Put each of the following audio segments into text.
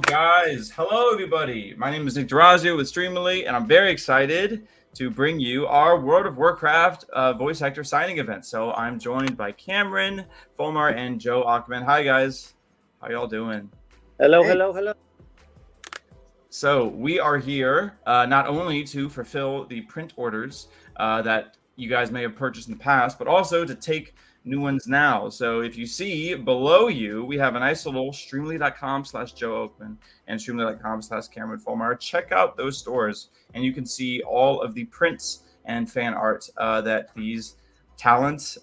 Guys, hello everybody. My name is Nick Durazio with Streamily, and I'm very excited to bring you our World of Warcraft voice actor signing event. So I'm joined by Cameron, Fomar, and Joe Ackerman. Hi guys, how y'all doing? Hello, hello, hello. So we are here not only to fulfill the print orders that you guys may have purchased in the past, but also to take new ones now. So if you see below you, we have a nice little streamily.com/Joe Oakman and streamily.com/Cameron Fulmar. Check out those stores and you can see all of the prints and fan art that these talents.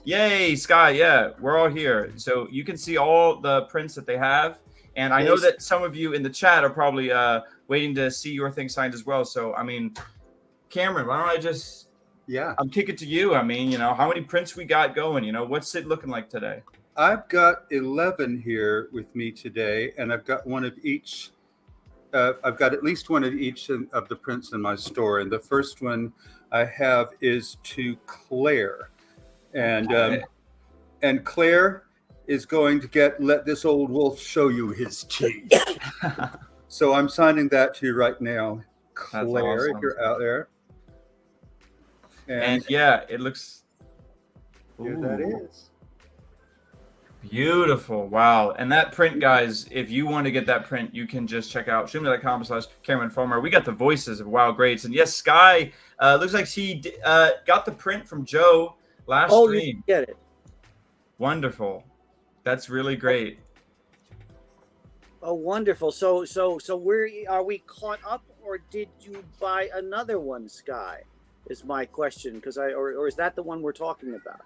Yay, Sky. Yeah, we're all here. So you can see all the prints that they have. And I know that some of you in the chat are probably waiting to see your thing signed as well. So, I mean, Cameron, why don't I just... I'm kicking to you. I mean, how many prints we got going? What's it looking like today? I've got 11 here with me today, and I've got one of each. I've got at least one of each of the prints in my store. And the first one I have is to Claire. And Claire is going to let this old wolf show you his teeth. So I'm signing that to you right now, Claire, awesome. If you're out there. And yeah, it looks... Here that is. Beautiful. Wow. And that print, guys, if you want to get that print, you can just check out streamily.com/Cameron Fulmer. We got the voices of WoW greats. And yes, Sky, looks like she got the print from Joe last stream. You get it. Wonderful. That's really great. Oh, wonderful. So are we caught up, or did you buy another one, Sky? Is my question, because or is that the one we're talking about?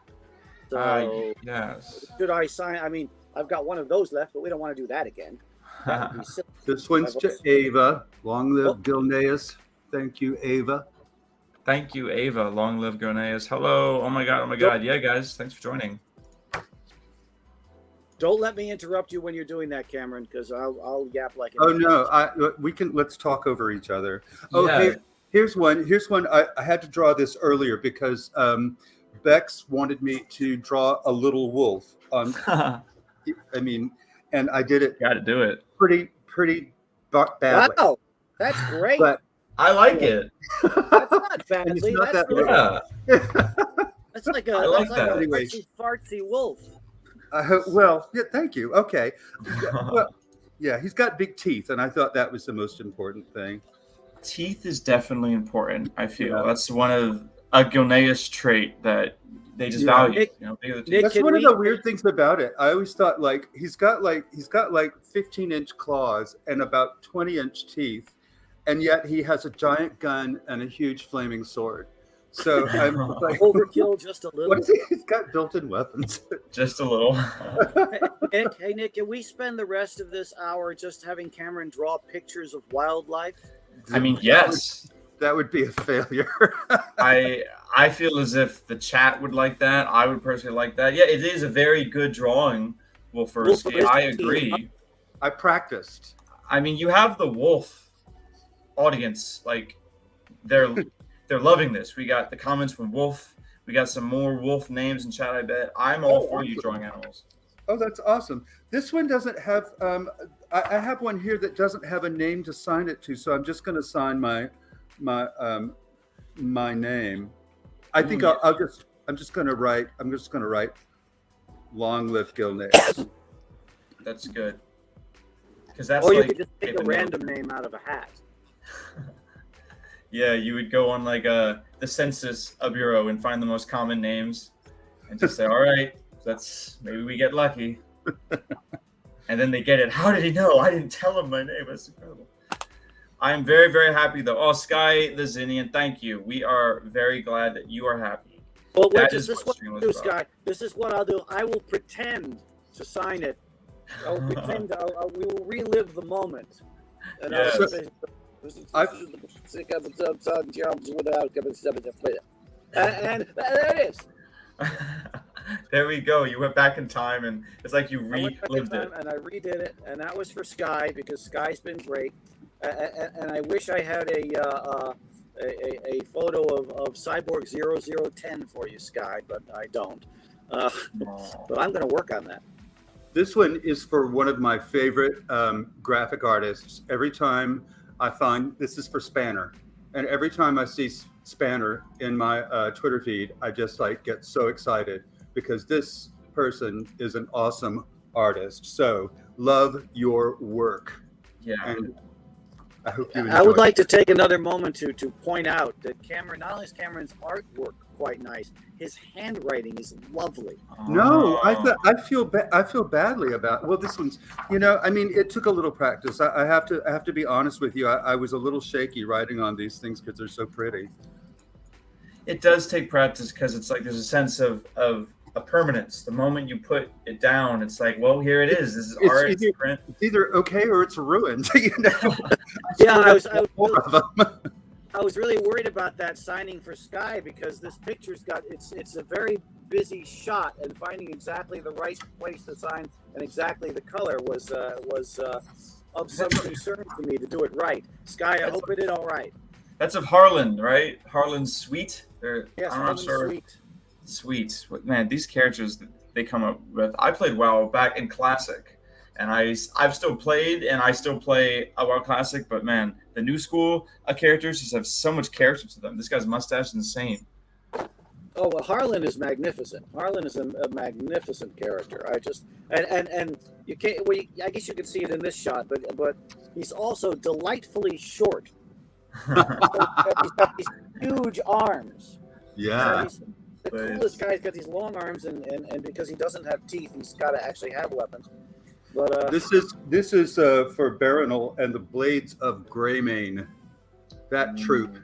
So yes. Should I sign? I mean, I've got one of those left, but we don't want to do that again. This one's to Ava. Long live Gilneas. Thank you, Ava. Thank you, Ava. Long live Gilneas. Hello. Oh my God. Yeah, guys. Thanks for joining. Don't let me interrupt you when you're doing that, Cameron, because I'll yap like. Oh no, let's talk over each other. Oh, yeah. Here's one. I had to draw this earlier because Bex wanted me to draw a little wolf. I mean, and I did it. Got to do it. Pretty badly. Wow, that's great. But I like it. That's not badly. It's not that's That's like a fartsy wolf. Well, yeah, thank you. Okay. Well, yeah, he's got big teeth, and I thought that was the most important thing. Teeth is definitely important, I feel. That's one of a Gilneas trait that they just value. Nick, that's one of the weird things about it. I always thought he's got 15-inch claws and about 20-inch teeth, and yet he has a giant gun and a huge flaming sword. So I'm like, overkill just a little. What is he? He's got built-in weapons. Just a little. Hey Nick, can we spend the rest of this hour just having Cameron draw pictures of wildlife? I mean, yes. That would be a failure. I feel as if the chat would like that. I would personally like that. Yeah, it is a very good drawing, Wolfersky. I agree. I practiced. I mean, you have the wolf audience. Like, they're loving this. We got the comments from Wolf. We got some more wolf names in chat, I bet. I'm all for you drawing animals. Oh, that's awesome. This one doesn't have I have one here that doesn't have a name to sign it to, so I'm just going to sign my name. I think I'm just going to write long live Gilneas. That's good. Cuz that's or you could just take a random name out of a hat. Yeah, you would go on like the Census Bureau and find the most common names and just say, all right, maybe we get lucky. And then they get it. How did he know? I didn't tell him my name. That's incredible. I'm very, very happy though. Oh, Sky the Zinnian, thank you. We are very glad that you are happy. Well, this is what I'll do, Sky. This is what I'll do. I will pretend to sign it. I'll pretend we will relive the moment. And yes. And there it is. There we go. You went back in time, and it's like you relived it. And I redid it, and that was for Sky because Sky's been great. And I wish I had a photo of Cyborg 0010 for you, Sky, but I don't. But I'm going to work on that. This one is for one of my favorite graphic artists. Every time I find, this is for Spanner, and every time I see Spanner in my Twitter feed, I just like get so excited because this person is an awesome artist. So love your work. Yeah. And I hope you enjoy. I would like to take another moment to point out that Cameron, not only is Cameron's artwork quite nice, his handwriting is lovely. No, I feel badly about. Well, this one's, I mean, it took a little practice. I have to be honest with you. I was a little shaky writing on these things because they're so pretty. It does take practice because it's like there's a sense of a permanence. The moment you put it down, it's like, well, here it is. This is art. It's print. It's either okay or it's ruined. Yeah, I was really worried about that signing for Sky because this picture's got it's a very busy shot, and finding exactly the right place to sign and exactly the color was of some concern for me to do it right. Sky, I hope it did all right. That's of Harlan, right? Harlan's Sweet. Yes, I'm not sure. Sweet. Sweet. Man, these characters that they come up with. I played WoW back in Classic, and I've still played, and I still play a WoW Classic, but man, the new school characters just have so much character to them. This guy's mustache is insane. Oh, well, Harlan is magnificent. Harlan is a magnificent character. And you can't. Well, I guess you can see it in this shot, but he's also delightfully short. He's got these huge arms. Yeah. The coolest guy's got these long arms, and because he doesn't have teeth, he's got to actually have weapons. But this is for Baronal and the Blades of Greymane, that troop,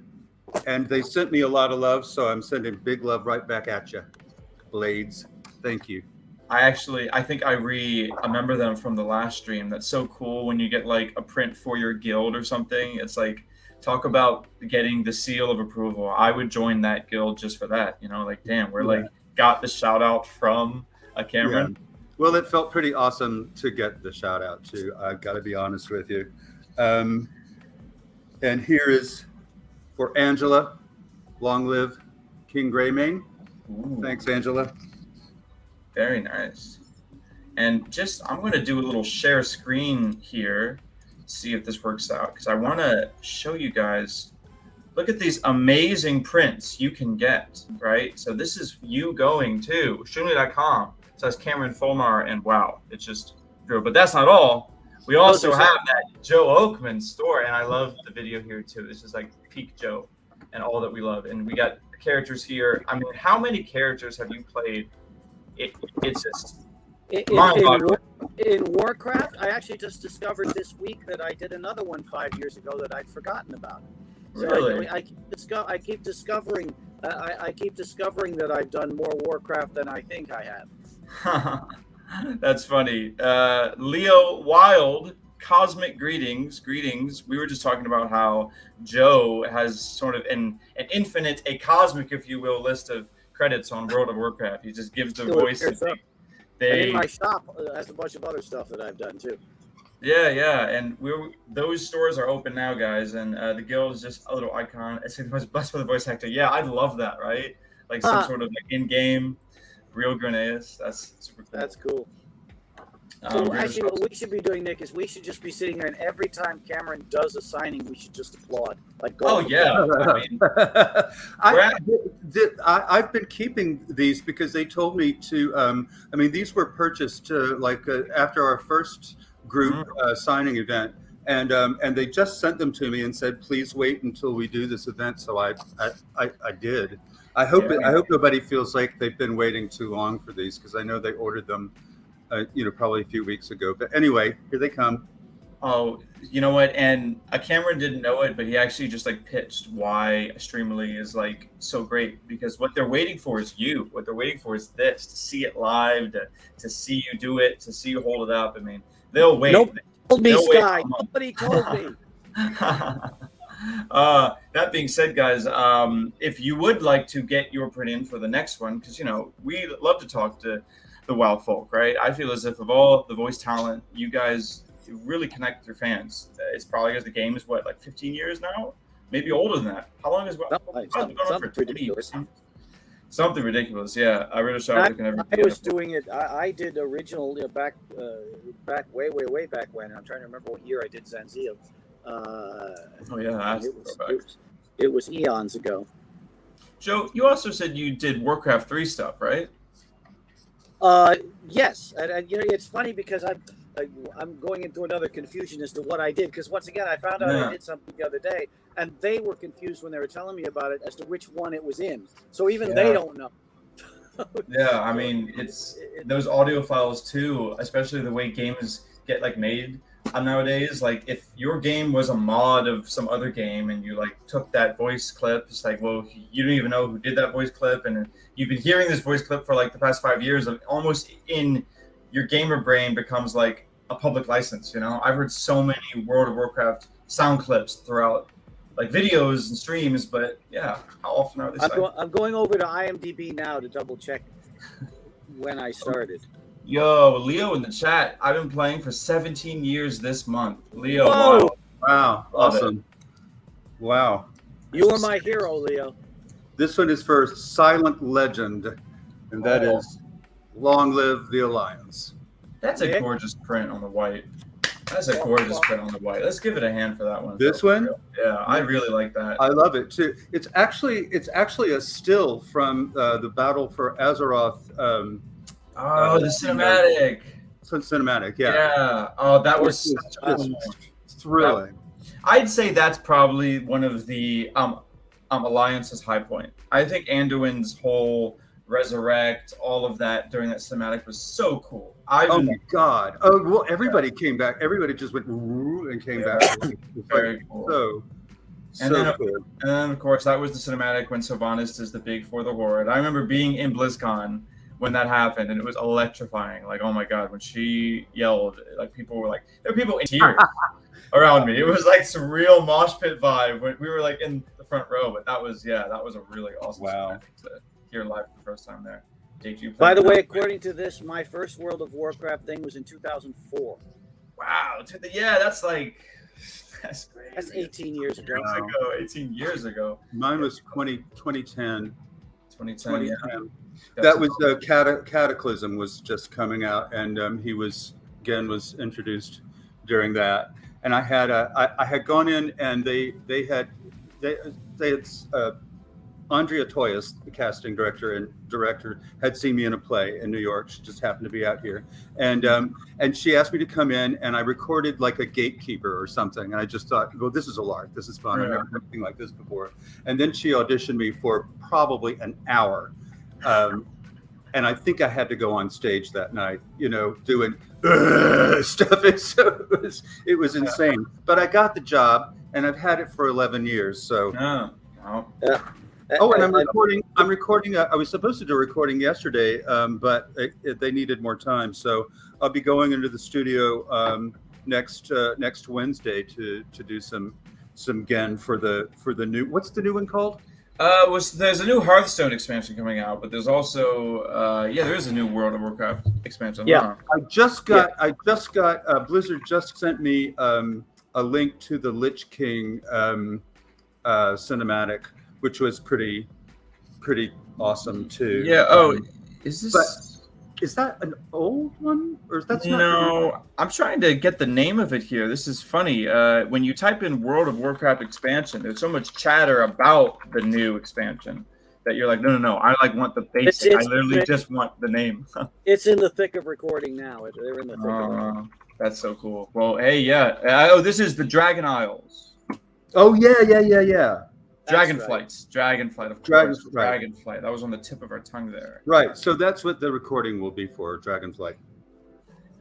and they sent me a lot of love, so I'm sending big love right back at you, Blades. Thank you. I think I remember them from the last stream. That's so cool when you get like a print for your guild or something. It's like, talk about getting the seal of approval. I would join that guild just for that. Like, damn, we're like got the shout out from a Cameron. Yeah. Well, it felt pretty awesome to get the shout out too. I've got to be honest with you. And here is for Angela. Long live King Greymane. Ooh. Thanks, Angela. Very nice. And I'm going to do a little share screen here. See if this works out, because I want to show you guys. Look at these amazing prints you can get, right? So this is you going to Streamily.com. It says Cameron Fulmar, and wow, it's just true. But that's not all. We also have that Joe Oakman store, and I love the video here too. This is like peak Joe and all that we love. And we got characters here. I mean, how many characters have you played? It's just in Warcraft, I actually just discovered this week that I did another one 5 years ago that I'd forgotten about. So really? I keep discovering that I've done more Warcraft than I think I have. That's funny. Leo Wild, cosmic greetings. We were just talking about how Joe has sort of an infinite, a cosmic, if you will, list of credits on World of Warcraft. He just gives the voice. And in my shop has a bunch of other stuff that I've done too. Yeah, and those stores are open now, guys. And the guild is just a little icon. It's blessed with a voice actor. Yeah, I'd love that, right? Like some sort of like in-game real Grenades. That's super cool. That's cool. So actually, what we should be doing, Nick, is we should just be sitting here, and every time Cameron does a signing, we should just applaud. Like, oh yeah, I mean, I've been keeping these because they told me to. I mean, these were purchased after our first group signing event, and they just sent them to me and said, please wait until we do this event. So I did. I hope nobody feels like they've been waiting too long for these, because I know they ordered them. Probably a few weeks ago. But anyway, here they come. Oh, you know what? And Cameron didn't know it, but he actually just like pitched why Streamily is like so great, because what they're waiting for is you. What they're waiting for is this, to see it live, to see you do it, to see you hold it up. I mean, they'll wait. Nobody told me, Sky. Nobody told me. That being said, guys, if you would like to get your print in for the next one, because we love to talk to the WoW folk, right? I feel as if of all the voice talent, you guys really connect with your fans. It's probably because the game is like 15 years now, maybe older than that. How long is WoW? Something ridiculous. Something ridiculous. Yeah, I read a shot and everything. I was doing it. I did original back way back when. I'm trying to remember what year I did Zanzio. Oh yeah, it was eons ago. Joe, you also said you did Warcraft 3 stuff, right? Yes, and you know, it's funny because I'm going into another confusion as to what I did, because once again I found out I did something the other day, and they were confused when they were telling me about it as to which one it was in. So even they don't know. Yeah, I mean, it's those audio files too, especially the way games get like made nowadays. Like if your game was a mod of some other game and you like took that voice clip, it's like, well, you don't even know who did that voice clip, and you've been hearing this voice clip for like the past 5 years, and almost in your gamer brain becomes like a public license. You know, I've heard so many World of Warcraft sound clips throughout like videos and streams, but yeah, how often are they? I'm going over to IMDb now to double check when I started. Yo, Leo in the chat. I've been playing for 17 years this month. Leo, wow, awesome. Wow. You are my hero, Leo. This one is for Silent Legend, and that is Long Live the Alliance. That's a gorgeous print on the white. That's a gorgeous print on the white. Let's give it a hand for that one. This one? Yeah, I really like that. I love it too. It's actually a still from the Battle for Azeroth. The cinematic. Cinematic, yeah. Yeah. Oh, that was thrilling. I'd say that's probably one of the Alliance's high point. I think Anduin's whole resurrect, all of that during that cinematic was so cool. Oh my god! Oh well, everybody came back. Everybody just went and came back. Very cool. Cool. And then of course that was the cinematic when Sylvanas is the big for the Horde. I remember being in BlizzCon when that happened, and it was electrifying. Like, oh my god, when she yelled, like people were like, there were people in tears around me. It was like some real mosh pit vibe when we were like in the front row. But that was a really awesome cinematic to hear live for the first time there. Did you play? By the way, according to this, my first World of Warcraft thing was in 2004. Wow, that's crazy. That's 18 years ago. 18 years ago. Mine was 2010. 2010. Yeah. That was Cataclysm was just coming out, and he was introduced during that. And I had gone in, and they had Andrea Toyas, the casting director, had seen me in a play in New York. She just happened to be out here, and she asked me to come in, and I recorded like a gatekeeper or something. And I just thought, well, this is a lark. This is fun. I've never done anything like this before. And then she auditioned me for probably an hour, and I think I had to go on stage that night, doing stuff. It was insane, but I got the job, and I've had it for 11 years. So. Oh, and I'm recording. I was supposed to do a recording yesterday, but they needed more time. So I'll be going into the studio next Wednesday to do some Gen for the new. What's the new one called? There's a new Hearthstone expansion coming out, but there's also there is a new World of Warcraft expansion. Yeah, I just got Blizzard just sent me a link to the Lich King cinematic, which was pretty awesome too. Yeah. Oh, is this? But is that an old one, or that's not? No, I'm trying to get the name of it here. This is funny. When you type in World of Warcraft expansion, there's so much chatter about the new expansion that you're like, no. I want the basic. I literally just want the name. It's in the thick of recording now. They're in the thick of recording. That's so cool. Well, hey, yeah. This is the Dragon Isles. Oh yeah. Dragonflight, of course. Dragonflight. That was on the tip of our tongue there. Right. So that's what the recording will be for, Dragonflight.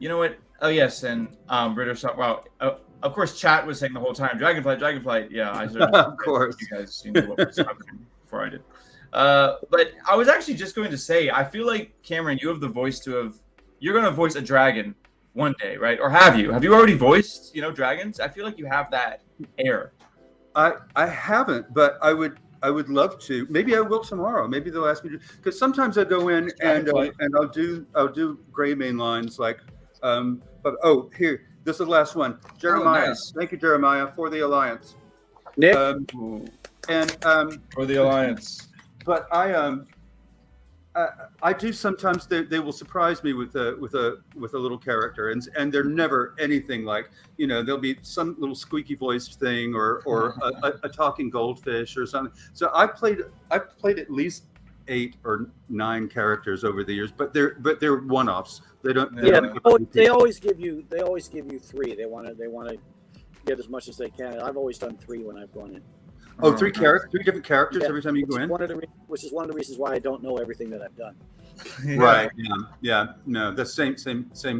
You know what? Oh yes, and Ritter. Wow. Of course, chat was saying the whole time, Dragonflight. Yeah, I of course. You guys knew what was happening before I did. But I was actually just going to say, I feel like Cameron, you have the voice you're going to voice a dragon one day, right? Or have you? Have you already voiced, dragons? I feel like you have that air. I haven't, but I would love to. Maybe I will tomorrow. Maybe they'll ask me to, because sometimes I go in and I'll do gray main lines like, but here, this is the last one. Jeremiah, nice. Thank you, Jeremiah, for the Alliance. Nick, for the Alliance. But I do sometimes. They will surprise me with a little character, and they're never anything like, there'll be some little squeaky voiced thing or a talking goldfish or something. So I've played at least 8 or 9 characters over the years, but they're one offs. They don't. Yeah, don't they always give you 3. They want to get as much as they can. I've always done 3 when I've gone in. Oh, 3 different characters every time you go in. Which is one of the reasons why I don't know everything that I've done. Right. Yeah. No, the same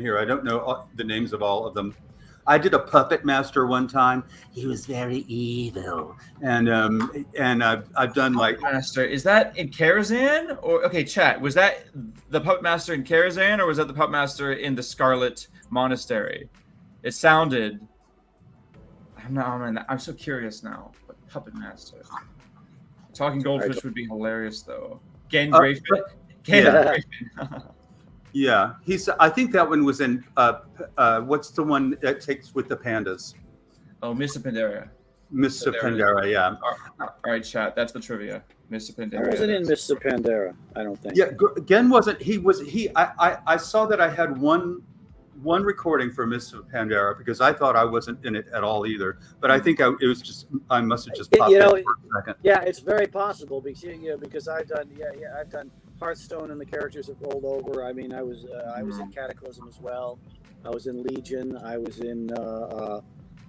here. I don't know the names of all of them. I did a puppet master one time. He was very evil, and I've done like Puppet Master. Is that in Karazhan? Or okay, chat. Was that the Puppet Master in Karazhan, or was that the Puppet Master in the Scarlet Monastery? It sounded. I'm so curious now. Puppet Master. Talking goldfish would be hilarious, though. Gen Grayfin. Yeah, I think that one was in. What's the one that takes with the pandas? Oh, Mr. Pandaria. Mr. Pandera, yeah. All right, chat. That's the trivia. Mr. Pandaria. I wasn't in Mr. Pandera, I don't think. Yeah, Gen wasn't. I saw that I had one recording for Mr. Pandera because I thought I wasn't in it at all either. But I think I must have just popped in for a second. Yeah, it's very possible because I've done Hearthstone and the characters have rolled over. I mean, I was in Cataclysm as well. I was in Legion. I was in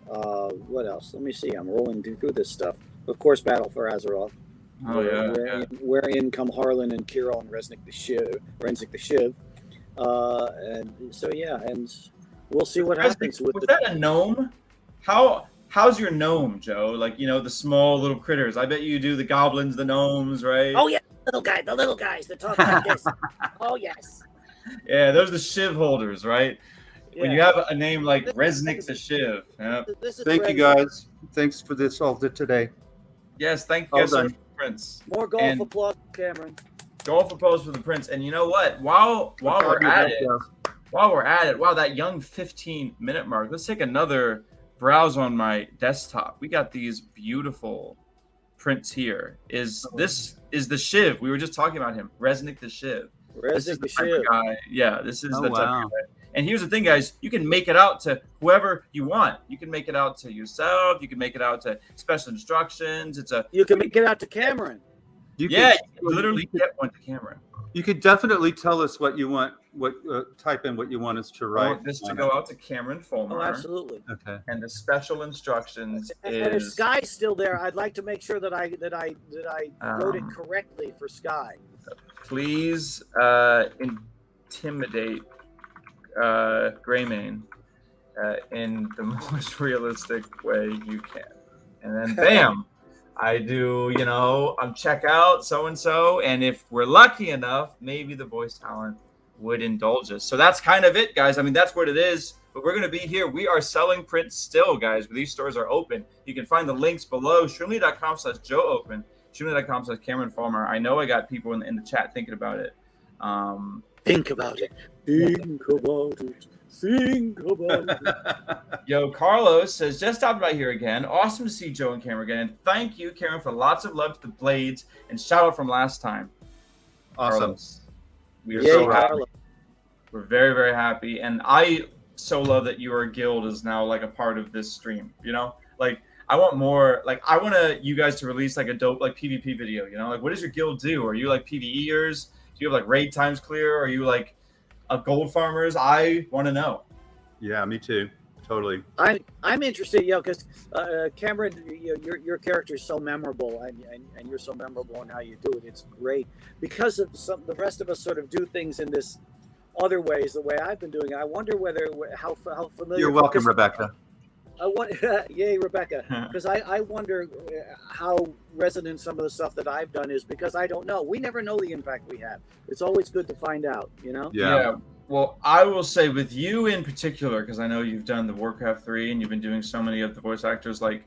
what else? Let me see. I'm rolling through this stuff. Of course, Battle for Azeroth. Oh yeah. Wherein come Harlan and Kirill and Reznik the Shiv. And so and we'll see what happens with. Was that a gnome? How's your gnome, Joe? Like the small little critters. I bet you do the goblins, the gnomes, right? Oh yeah, the little guys that talk like this. Oh yes. Yeah, those are the Shiv holders, right? Yeah. When you have a name like Reznik the Shiv. Yep. Thank you guys. Thanks for this all today. Yes, thank you guys so much, Prince. More golf applause, Cameron. Golf applause for the Prince. And you know what? While we're at it, wow, that young 15-minute mark. Let's take another browse on my desktop. We got these beautiful prints here. This is the Shiv. We were just talking about him. Reznik the Shiv. Reznik the Shiv. Guy. Yeah, this is the type of guy. And here's the thing, guys. You can make it out to whoever you want. You can make it out to yourself. You can make it out to special instructions. You can make it out to Cameron. You can literally get one to Cameron. You could definitely tell us what you want. Type in what you want us to write. I want this to go out to Cameron Fulmer. Oh, absolutely. Okay. And the special instructions and if Sky's still there, I'd like to make sure that I wrote it correctly for Sky. Please intimidate Greymane in the most realistic way you can. And then bam, I do, I'm check out so-and-so. And if we're lucky enough, maybe the voice talent would indulge us. So that's kind of it, guys. I mean, that's what it is. But we're going to be here. We are selling prints still, guys. These stores are open. You can find the links below. Streamily.com/JoeOpen. Streamily.com/Cameron Fulmer. I know I got people in the chat thinking about it. Think about it. Think about it. Think about it. Yo, Carlos says, just stopped by here again. Awesome to see Joe and Cameron again. And thank you, Karen, for lots of love to the Blades and shout out from last time. Awesome. Carlos. We are so happy. We're very, very happy. And I so love that your guild is now like a part of this stream. Like I want more. Like I want you guys to release like a dope like PvP video. Like what does your guild do? Are you like PvEers? Do you have like raid times clear? Are you like a gold farmers? I want to know. Yeah, me too. Totally. I'm interested, because Cameron, your character is so memorable, and you're so memorable in how you do it. It's great because of the rest of us sort of do things in this other ways. The way I've been doing it, I wonder how familiar. You're welcome, Rebecca. Yay, Rebecca. Because I wonder how resonant some of the stuff that I've done is because I don't know. We never know the impact we have. It's always good to find out, Yeah. Well, I will say with you in particular, because I know you've done the Warcraft 3 and you've been doing so many of the voice actors, like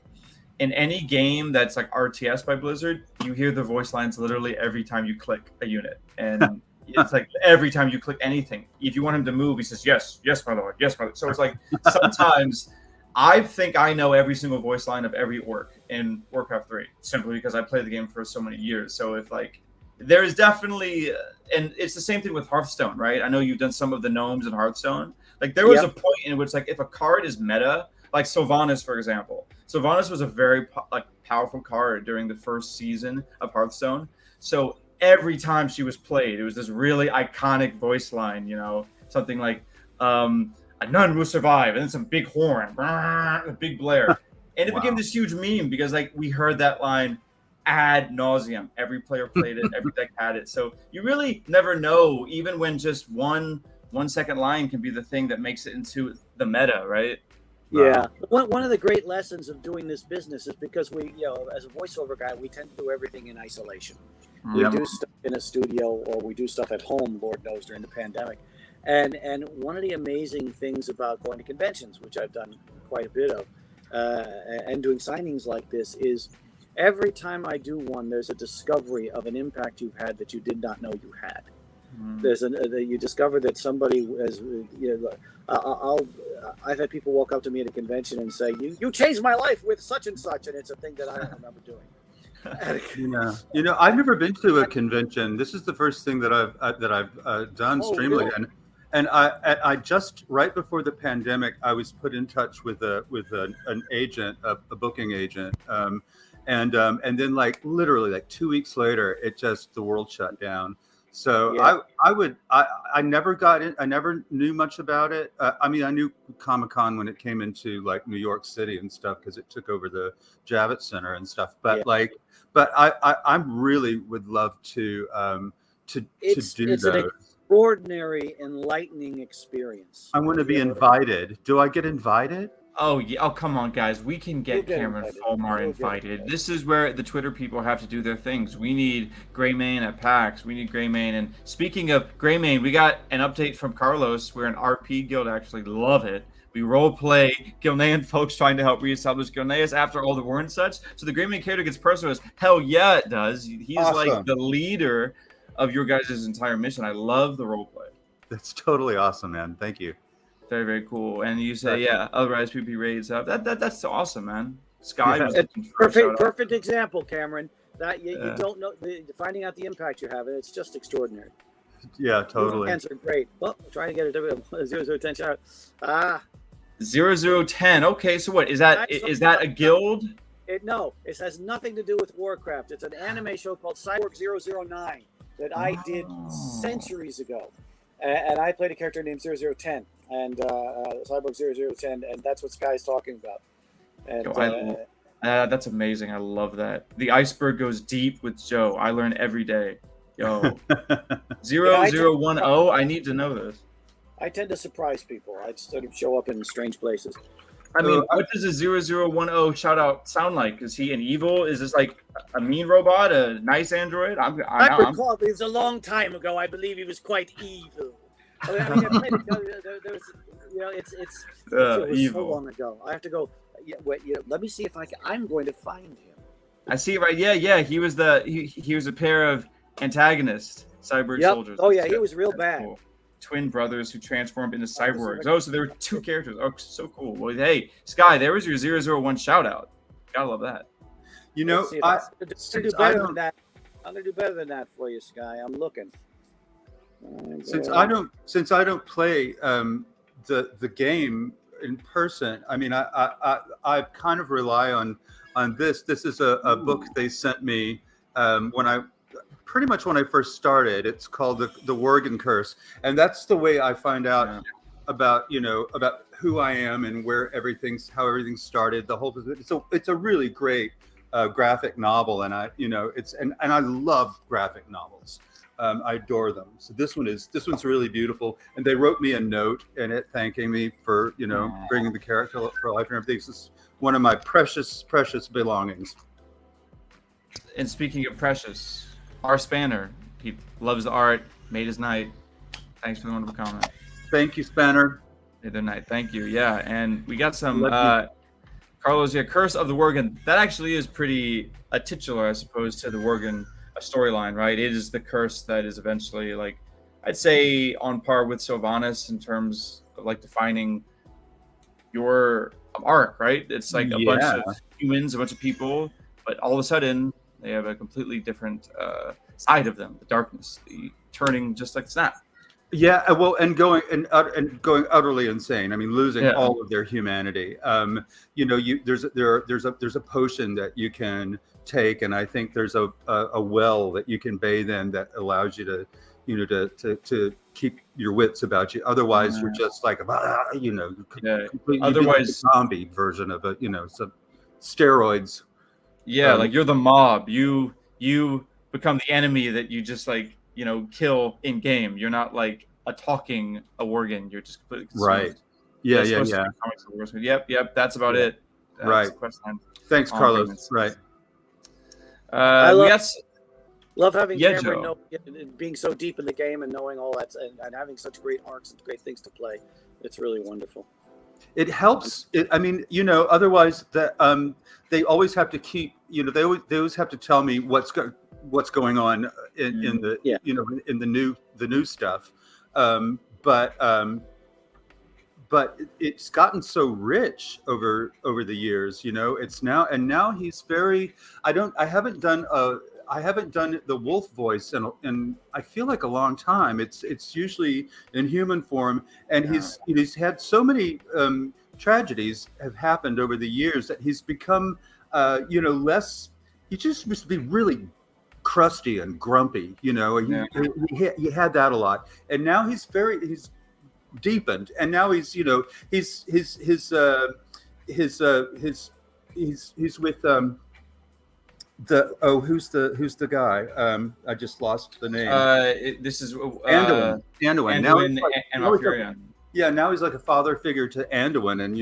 in any game that's like RTS by Blizzard, you hear the voice lines literally every time you click a unit. And it's like every time you click anything. If you want him to move, he says, yes, my lord, yes, my lord. So it's like sometimes I think I know every single voice line of every orc in Warcraft 3 simply because I played the game for so many years. So if like there is definitely, and it's the same thing with Hearthstone, right? I know you've done some of the gnomes in Hearthstone. Like there was a point in which, like, if a card is meta, like Sylvanas, for example. Sylvanas was a very powerful card during the first season of Hearthstone. So every time she was played, it was this really iconic voice line, you know, something like, a nun will survive, and then some big horn, a big blare. And it became this huge meme because, like, we heard that line ad nauseum. Every player played it, every deck had it. So you really never know, even when just one second line can be the thing that makes it into the meta, right? Yeah. One of the great lessons of doing this business is because we, you know, as a voiceover guy, we tend to do everything in isolation. We do stuff in a studio, or we do stuff at home, Lord knows, during the pandemic. And one of the amazing things about going to conventions, which I've done quite a bit of, and doing signings like this, is every time I do one, there's a discovery of an impact you've had that you did not know you had. You discover that somebody has, you know, I've had people walk up to me at a convention and say, you changed my life with such and such, and it's a thing that I don't remember doing. You know, I've never been to a convention. This is the first thing that I've done Streamily, really? and I just right before the pandemic, I was put in touch with an agent, a booking agent, and then like literally like 2 weeks later, the world shut down. So I never got in. I never knew much about it. I mean, I knew Comic-Con when it came into like New York City and stuff because it took over the Javits Center and stuff. But I really would love to do it's those. An extraordinary, enlightening experience. I want to be invited. Do I get invited? Oh, yeah. Oh, come on, guys. We can get Cameron Fulmar invited. This is where the Twitter people have to do their things. We need Greymane at PAX. We need Greymane. And speaking of Greymane, we got an update from Carlos. We're an RP guild. Actually love it. We role play Gilnean folks trying to help reestablish Gilneas after all the war and such. So the Greymane character gets personalized. Hell yeah, it does. He's awesome. Like the leader of your guys' entire mission. I love the role play. That's totally awesome, man. Thank you. Very, very cool. And you say, otherwise PP raids up. That's awesome, man. Sky was perfect example, Cameron. That you don't know, finding out the impact you have, and it's just extraordinary. Yeah, totally. Answer great. Well, trying to get a 0010 shout. 0010. Okay, so what is that? Is that a guild? No, it has nothing to do with Warcraft. It's an anime show called Cyborg 009 that I did centuries ago, and I played a character named 0010. And Cyborg 0010, and that's what Sky's talking about. And that's amazing. I love that. The iceberg goes deep with Joe. I learn every day. Yo, 0010. I need to know this. I tend to surprise people. I sort of show up in strange places. I mean, what does a 0010 shout out sound like? Is he an evil? Is this like a mean robot, a nice android? I recall it was a long time ago. I believe he was quite evil. I mean, it's evil. So long ago. I have to go. Let me see if I'm going to find him. I see it right. Yeah. He was he was a pair of antagonist cyborg soldiers. Oh yeah, he was real bad. Cool. Twin brothers who transformed into cyborgs. Oh, so there were two characters. Oh, so cool. Well, hey, Sky, there was your 001 shout out. Gotta love that. You know, I'm gonna do better than that. I'm gonna do better than that for you, Sky. I'm looking. Since I don't play the game in person, I mean, I kind of rely on this. This is a book they sent me when I first started. It's called the Worgen Curse, and that's the way I find out about who I am and how everything started. The whole it's a really great graphic novel, and I love graphic novels. I adore them. So this one's really beautiful, and they wrote me a note in it thanking me for bringing the character for life and everything. This is one of my precious belongings. And speaking of precious, our Spanner, he loves the art, made his night. Thanks for the wonderful comment. Thank you, Spanner. Made their night. Thank you. Yeah, and we got some Carlos. Yeah, Curse of the Worgen. That actually is pretty a titular, I suppose, to the Worgen storyline, right? It is the curse that is eventually, like, I'd say on par with Sylvanas in terms of like defining your arc, right? It's like a bunch of humans, a bunch of people, but all of a sudden they have a completely different side of them, the darkness, the turning just like Snap. Yeah, well, and going utterly insane. I mean, losing Yeah. all of their humanity. There's a potion that you can take, and I think there's a well that you can bathe in that allows you to, to keep your wits about you. Otherwise, you're just like, completely Otherwise, a zombie version of some steroids. Yeah, like you're the mob. You become the enemy that you just like, kill in game. You're not like a talking organ. You're just completely consumed. Right. Yeah. Yep. That's about it. That's Right. Thanks, Carlos. Arguments. Right. Love having Yeah, Cameron being so deep in the game and knowing all that and having such great arcs and great things to play. It's really wonderful. It helps. Otherwise that they always have to keep. They always have to tell me what's going on in the in the new stuff. But it's gotten so rich over the years. It's now he's very. I haven't done the wolf voice in I feel like a long time. It's usually in human form, and he's had so many tragedies have happened over the years that he's become less. He just used to be really crusty and grumpy. He had that a lot, and now he's deepened, and now he's he's with who's the guy? I just lost the name. This is Anduin. Anduin and Valkyrian. Yeah, now he's like a father figure to Anduin, and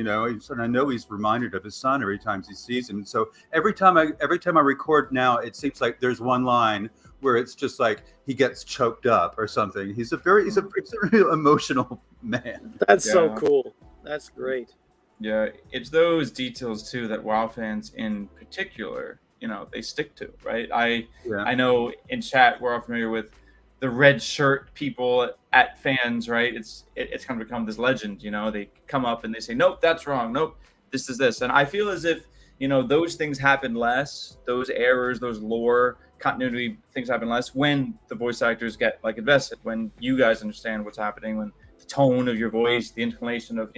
I know he's reminded of his son every time he sees him. So every time I record now, it seems like there's one line where it's just like he gets choked up or something. He's a real emotional man. That's so cool. That's great. Yeah, it's those details too that WoW fans in particular, they stick to, right? I know in chat we're all familiar with the red shirt people at fans, right? It's kind of become this legend, they come up and they say, nope, that's wrong. Nope, this is this. And I feel as if, those things happen less, those errors, those lore continuity things happen less when the voice actors get like invested, when you guys understand what's happening, when the tone of your voice, the inclination of,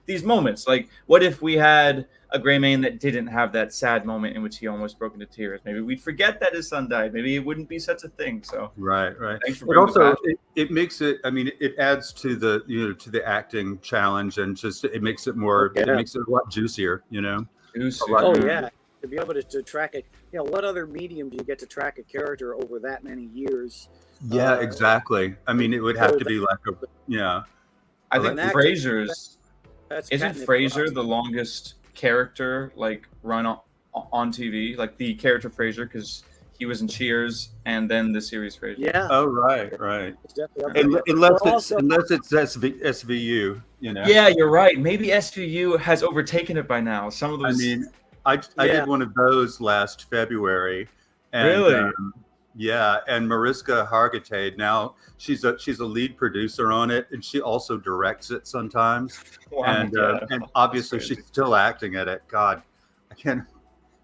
these moments. Like, what if we had a Greymane that didn't have that sad moment in which he almost broke into tears? Maybe we'd forget that his son died. Maybe it wouldn't be such a thing. So right. Thanks for but also it makes it. I mean, it adds to the to the acting challenge, and just it makes it more. It makes it a lot juicier. Yeah, to be able to track it. What other medium do you get to track a character over that many years? Yeah, exactly. I mean, it would have to be like I think Frazier's. Isn't Frazier the longest character run on TV, like the character Frazier, because he was in Cheers and then the series Frazier. Yeah. Oh right. Unless it's SVU, Yeah, you're right. Maybe SVU has overtaken it by now. Some of those. I mean, I did one of those last February. And, really? And Mariska Hargitay, now she's a lead producer on it, and she also directs it sometimes. Wow, and obviously she's still acting at it. God, I can't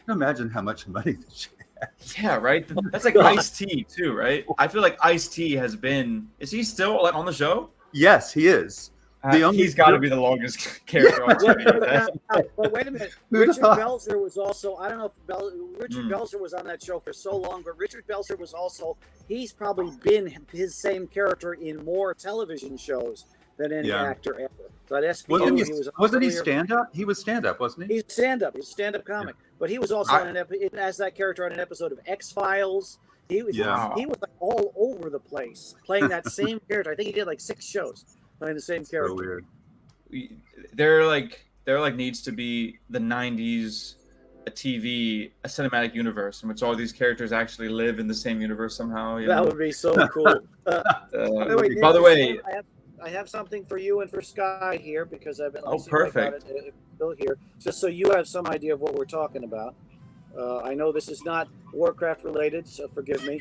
imagine how much money she has. Yeah, right. That's like Ice-T too, right? I feel like Ice-T has been. Is he still on the show? Yes, he is. He's got to be the longest character on TV. But wait a minute. Richard Belzer was also, I don't know if Richard Belzer was on that show for so long, but Richard Belzer was also, he's probably been his same character in more television shows than any actor ever. But wasn't he stand-up? He was stand-up, wasn't he? He's stand-up. He's a stand-up comic. But he was also as that character on an episode of X-Files. He was like all over the place playing that same character. I think he did like 6 shows. Playing the same character. So weird. There needs to be the 90s a cinematic universe in which all these characters actually live in the same universe somehow. That would be so cool. By the way, I have something for you and for Sky here because I've been. Perfect. Still here, just so you have some idea of what we're talking about. I know this is not Warcraft related, so forgive me.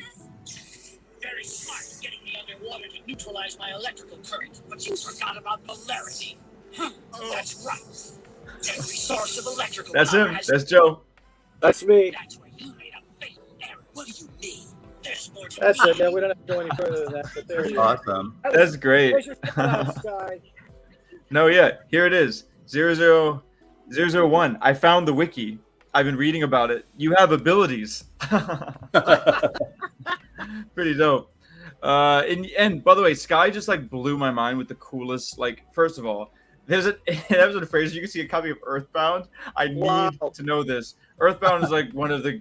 Very smart getting me underwater to neutralize my electrical current, but you forgot about polarity. That's right. Every source of electrical That's power him. That's Joe. That's me. That's where you made a fatal error. What do you mean? There's more George. That's it. Yeah, we don't have to go any further than that. But there it is. Awesome. That's great. Where's your shout out, Sky? No, yeah, here it is. 00001. I found the wiki. I've been reading about it. You have abilities. Pretty dope. And by the way, Sky just like blew my mind with the coolest. Like, first of all, there's an episode of Frasier. You can see a copy of Earthbound. I need to know this. Earthbound is like one of the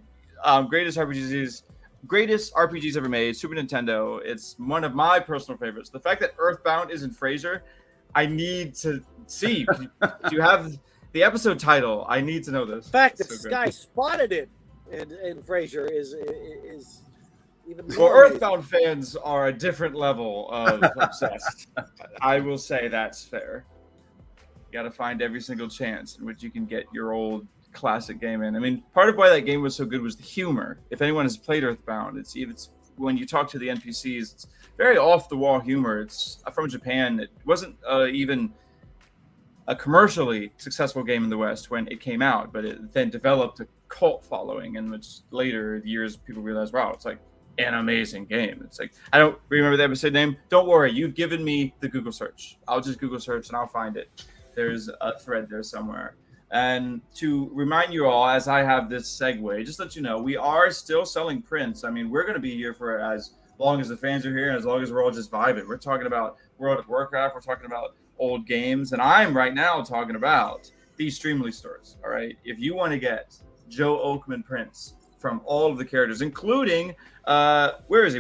greatest RPGs ever made. Super Nintendo. It's one of my personal favorites. The fact that Earthbound is in Frasier, I need to see. Do you have the episode title? I need to know this. The fact that So Sky great. spotted it in Frasier is even Well, more amazing. Earthbound fans are a different level of obsessed. I will say that's fair. You got to find every single chance in which you can get your old classic game in. I mean, part of why that game was so good was the humor. If anyone has played Earthbound, it's when you talk to the NPCs, it's very off-the-wall humor. It's from Japan. It wasn't even a commercially successful game in the West when it came out, but it then developed a cult following, in which later years people realized, wow, it's like an amazing game. It's like, I don't remember the episode name. Don't worry, you've given me the Google search. I'll just Google search and I'll find it. There's a thread there somewhere. And to remind you all, as I have this segue, just let you know, we are still selling prints. I mean, we're going to be here for as long as the fans are here, and as long as we're all just vibing. We're talking about World of Warcraft. We're talking about old games. And I'm right now talking about these Streamily stores. All right. If you want to get Joe Oakman prints from all of the characters, including, where is he?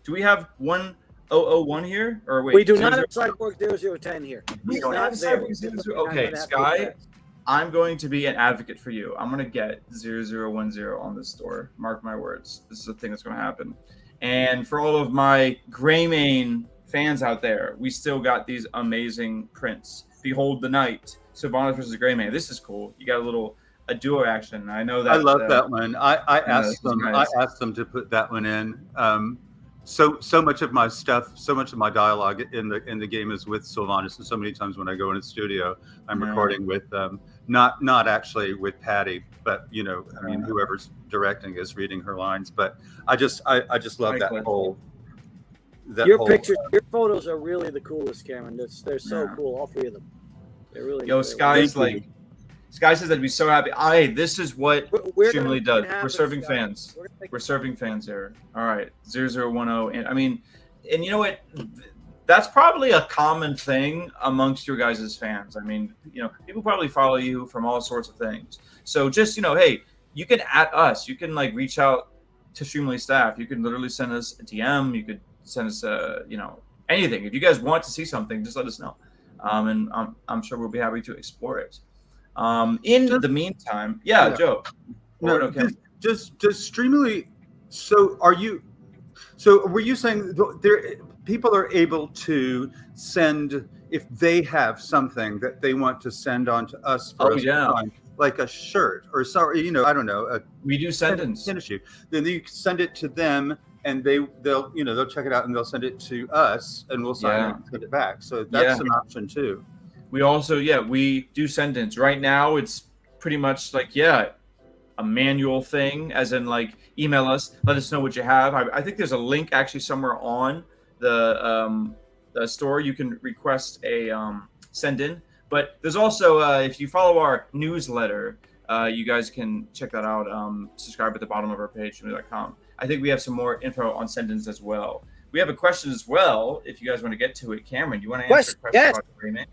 Do we have 1001 here? Or wait, We do not have Cyborg 0010 here. We He's don't not have there. Cyborg 00. I'm Okay, gonna have to Sky, check. I'm going to be an advocate for you. I'm going to get 0010 on this store. Mark my words. This is a thing that's going to happen. And for all of my Greymane fans out there, we still got these amazing prints. Behold the Night, Sylvanas versus Greymane. This is cool. You got a duo action. I know that. I love that one. I asked them. nice. I asked them to put that one in. So much of my stuff, so much of my dialogue in the game is with Sylvanas, and so many times when I go in the studio, I'm recording with not actually with Patty, but I mean whoever's directing is reading her lines. But I just love that whole. Your pictures, your photos are really the coolest, Cameron. They're so cool, all three of them. They're really. Yo, Sky's like. Sky says I'd be so happy. This is what Streamily does. We're serving fans. We're serving fans here. All right, 0010. And I mean, and you know what? That's probably a common thing amongst your guys' fans. I mean, people probably follow you from all sorts of things. So just, hey, you can at us. You can like reach out to Streamily staff. You can literally send us a DM. You could send us anything. If you guys want to see something, just let us know. And I'm sure we'll be happy to explore it. In the meantime, Joe. Does Streamily? So were you saying people are able to send if they have something that they want to send on to us for us to find, like a shirt or sorry, I don't know. We do send-ins. Then you send it to them, and they'll check it out and they'll send it to us, and we'll sign it and send it back. So that's an option too. We also, we do send-ins. Right now, it's pretty much like, a manual thing, as in like email us, let us know what you have. I think there's a link actually somewhere on the store. You can request a send-in. But there's also, if you follow our newsletter, you guys can check that out. Subscribe at the bottom of our page, streamily.com. I think we have some more info on send-ins as well. We have a question as well, if you guys want to get to it. Cameron, you want to answer a question about Greymane?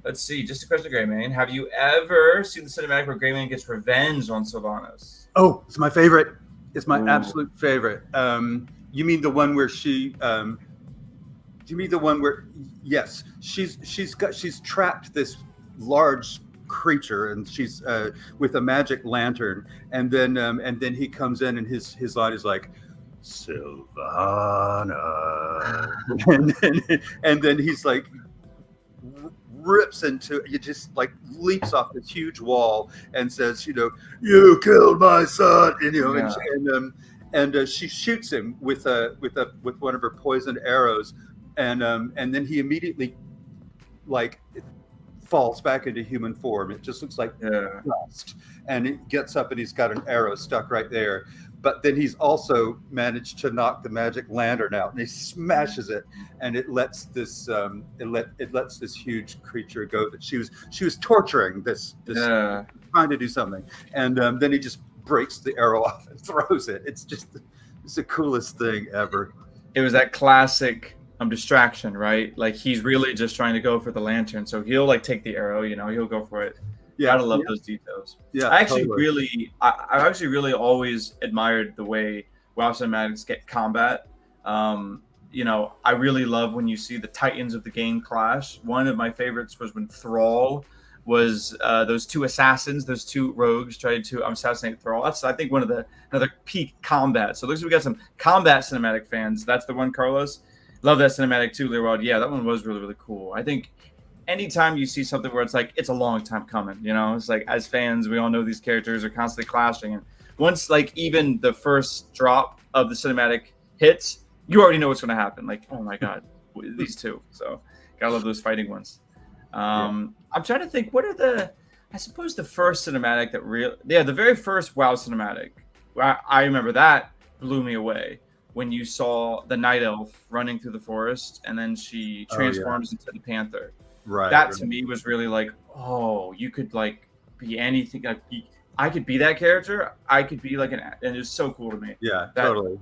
Let's see, just a question, Greymane. Have you ever seen the cinematic where Greymane gets revenge on Sylvanas? Oh, it's my favorite. It's my absolute favorite. You mean the one where she? Do you mean the one where? Yes, she's trapped this large creature, and she's with a magic lantern, and then he comes in, and his line is like, Sylvana, and then he's like. Rips into it, just like leaps off this huge wall and says, you killed my son, and she shoots him with one of her poisoned arrows, and then he immediately like falls back into human form. It just looks like dust, and it gets up and he's got an arrow stuck right there. but then he's also managed to knock the magic lantern out, and he smashes it, and it lets this it lets this huge creature go that she was torturing this trying to do something, and then he just breaks the arrow off and throws it. It's the coolest thing ever. It was that classic distraction, right? Like he's really just trying to go for the lantern, so he'll like take the arrow, he'll go for it. Yeah, gotta love those details. Yeah, I actually really always admired the way WoW cinematics get combat. I really love when you see the titans of the game clash. One of my favorites was when Thrall was those two assassins, those two rogues tried to assassinate Thrall. That's, I think, another peak combat. So looks like we got some combat cinematic fans. That's the one, Carlos. Love that cinematic too, Leroy. Yeah, that one was really, really cool. I think anytime you see something where it's like it's a long time coming, it's like as fans, we all know these characters are constantly clashing, and once like even the first drop of the cinematic hits, you already know what's going to happen. Like, oh my god, these two. So gotta love those fighting ones. I'm trying to think, what are I suppose the first cinematic the very first WoW cinematic. I remember that blew me away when you saw the night elf running through the forest, and then she transforms into the panther. Right. That to me was really like, oh, you could like be anything. Like I could be that character. I could be like and it's so cool to me. Yeah, totally.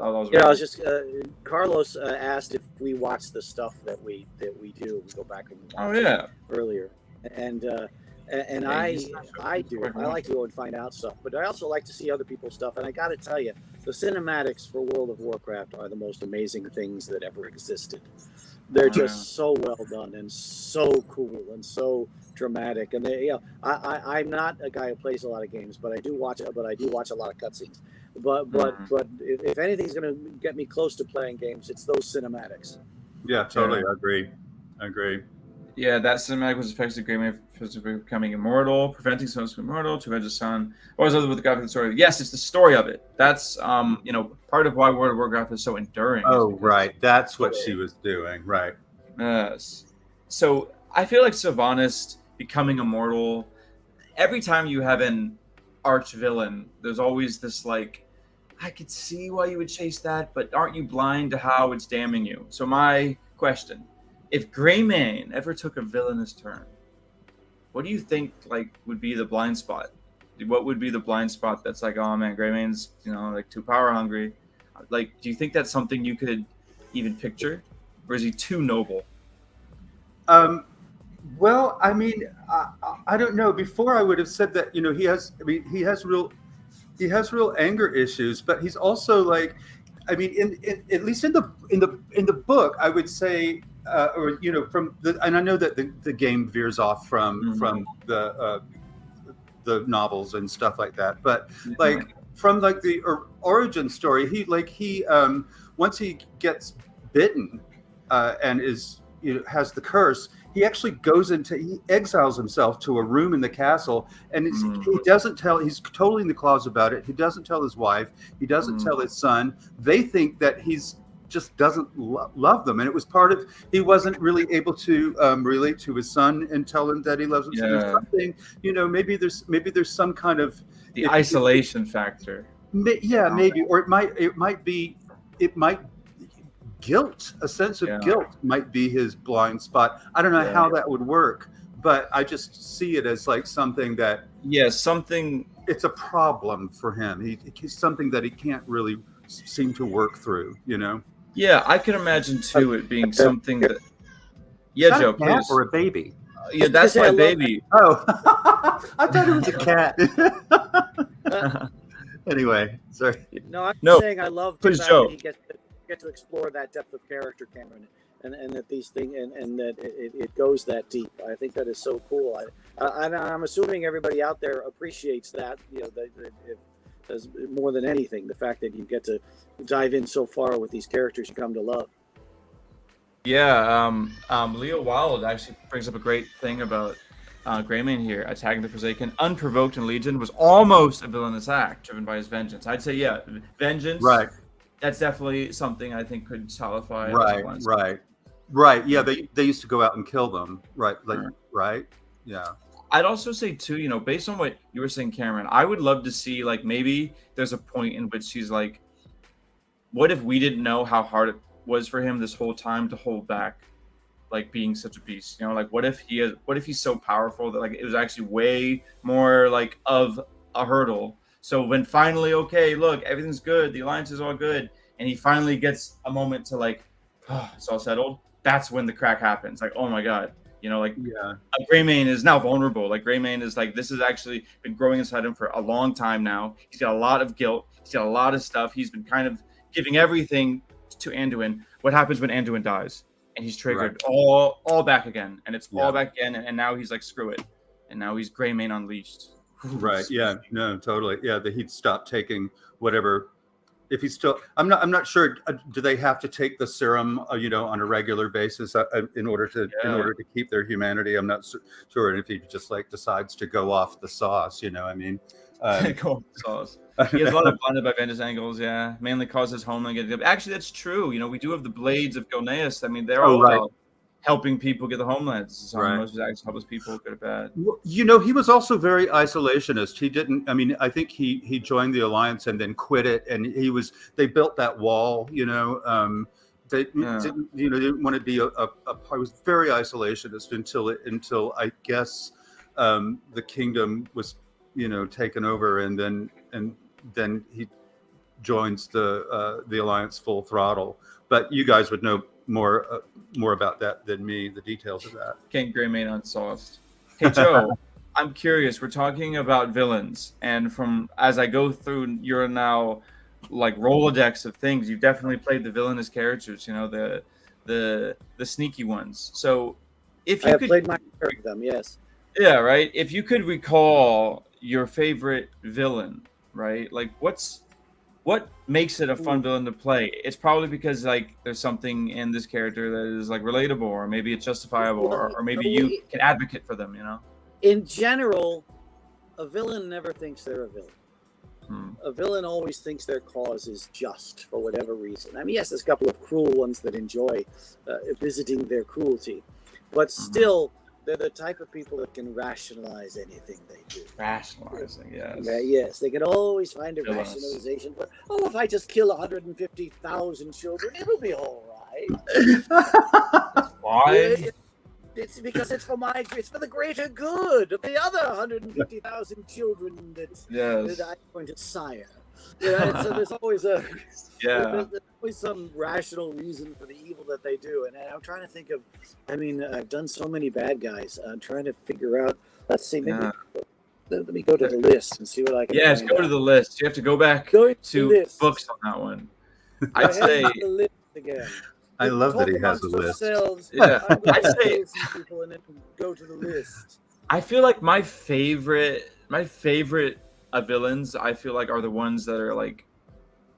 I was just Carlos asked if we watch the stuff that we do. We go back and watch earlier, and I do. I like to go and find out stuff, but I also like to see other people's stuff. And I got to tell you, the cinematics for World of Warcraft are the most amazing things that ever existed. They're just so well done and so cool and so dramatic. And I'm not a guy who plays a lot of games, but I do watch a lot of cutscenes. But if anything's going to get me close to playing games, it's those cinematics. Yeah, totally. I agree. Yeah, that cinematic was effectively Greymane becoming immortal, preventing someone from immortal, to avenge his son. What was other with the graphic story? Yes, it's the story of it. That's part of why World of Warcraft is so enduring. Oh, right. That's what she was doing. Right. Yes. So I feel like Sylvanas becoming immortal, every time you have an arch villain, there's always this like, I could see why you would chase that, but aren't you blind to how it's damning you? So my question, if Greymane ever took a villainous turn, what do you think like would be the blind spot? What would be the blind spot that's like, oh man, Greymane's like too power hungry? Like, do you think that's something you could even picture, or is he too noble? Well, I mean, I don't know. Before I would have said that he has real anger issues, but he's also like, I mean, at least in the book, I would say. And I know that the game veers off from the novels and stuff like that, but like from like the origin story, he once he gets bitten and is has the curse, he actually he exiles himself to a room in the castle, and he doesn't tell. He's totally in the closet about it. He doesn't tell his wife. He doesn't tell his son. They think that he's just doesn't love them, and it was part of he wasn't really able to relate to his son and tell him that he loves him. So there's something, maybe there's some kind of isolation factor. Maybe, or it might be guilt. A sense of guilt might be his blind spot. I don't know how that would work, but I just see it as like something that it's a problem for him. He's something that he can't really seem to work through. Yeah, I can imagine too it being something that. Yeah, Joe, please. Or a baby. Yeah, that's my baby. Oh, I thought it was a cat. Anyway, sorry. I'm saying I love the fact that he gets to explore that depth of character, Cameron, and that these things and that it goes that deep. I think that is so cool. I'm assuming everybody out there appreciates that. As more than anything, the fact that you get to dive in so far with these characters you come to love. Yeah, Leo Wild actually brings up a great thing about Greymane here. Attacking the Forsaken, unprovoked in Legion, was almost a villainous act driven by his vengeance. I'd say, vengeance. Right. That's definitely something I think could solidify. Right. Yeah, they used to go out and kill them. Right. Like, right. Yeah. I'd also say too, you know, based on what you were saying, Cameron, I would love to see like maybe there's a point in which she's like, what if we didn't know how hard it was for him this whole time to hold back, like being such a beast? You know, like what if he's so powerful that like it was actually way more like of a hurdle. So when finally, okay, look, everything's good, the alliance is all good, and he finally gets a moment to like, oh, it's all settled. That's when the crack happens. Like, oh my god, you know, like Yeah. Greymane is now vulnerable. Like Greymane is like, this has actually been growing inside him for a long time now. He's got a lot of guilt. He's got a lot of stuff. He's been kind of giving everything to Anduin. What happens when Anduin dies? And he's triggered all back again. And it's all back again. And now he's like, screw it. And now he's Greymane unleashed. Right. Yeah. No, totally. Yeah. That he'd stop taking whatever. If he's still, I'm not sure. Do they have to take the serum, you know, on a regular basis in order to keep their humanity? I'm not sure. And if he just like decides to go off the sauce, you know, I mean, go off the sauce. He has a lot of blinded by Vantage angles. Yeah, mainly causes homeland getting. Actually, that's true. You know, we do have the blades of Gilneas. I mean, they're all about helping people get the homelands. So most of his actions helps people, good or bad. Well, you know, he was also very isolationist. He didn't. I mean, I think he joined the alliance and then quit it. And they built that wall. You know, they didn't want to be a part. It was very isolationist until I guess the kingdom was, you know, taken over, and then he joins the alliance full throttle. But you guys would know more about that than me, the details of that. King Greymane unsauced. Hey Joe, I'm curious. We're talking about villains, and from as I go through your now like Rolodex of things, you've definitely played the villainous characters. You know, the sneaky ones. So if you played my share of them, yes. Yeah, right. If you could recall your favorite villain, right? Like what makes it a fun villain to play? It's probably because like there's something in this character that is like relatable, or maybe it's justifiable, or maybe you can advocate for them, you know? In general, a villain never thinks they're a villain. A villain always thinks their cause is just for whatever reason. I mean, yes, there's a couple of cruel ones that enjoy visiting their cruelty, but still, they're the type of people that can rationalize anything they do. Rationalizing, yes. Yes, they can always find a rationalization for, if I just kill 150,000 children, it'll be all right. Why? It's because it's for the greater good of the other 150,000 children that I'm going to sire. You know, so there's always there's always some rational reason for the evil that they do. And I'm trying to think of, I mean, I've done so many bad guys. I'm trying to figure out, let's see, maybe let me go to the list and see what I can find go out. to the list. You have to go back to books on that one. I'd say the list again. I love that he has a list. I'd say some people and then go to the list. I feel like my favorite villains, I feel like, are the ones that are like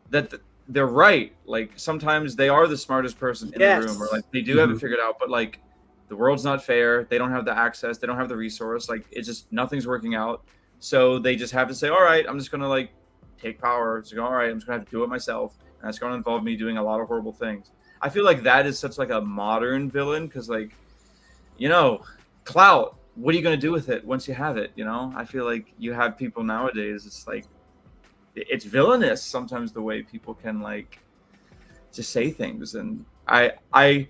that they're right. Like sometimes they are the smartest person in the room, or like they do have it figured out, but like the world's not fair. They don't have the access. They don't have the resource. Like it's just nothing's working out. So they just have to say, all right, I'm just gonna like take power. It's like, all right, I'm just gonna have to do it myself, and that's gonna involve me doing a lot of horrible things. I feel like that is such like a modern villain because, like, you know, clout. What are you going to do with it once you have it? You know, I feel like you have people nowadays. It's like it's villainous sometimes the way people can like just say things, and I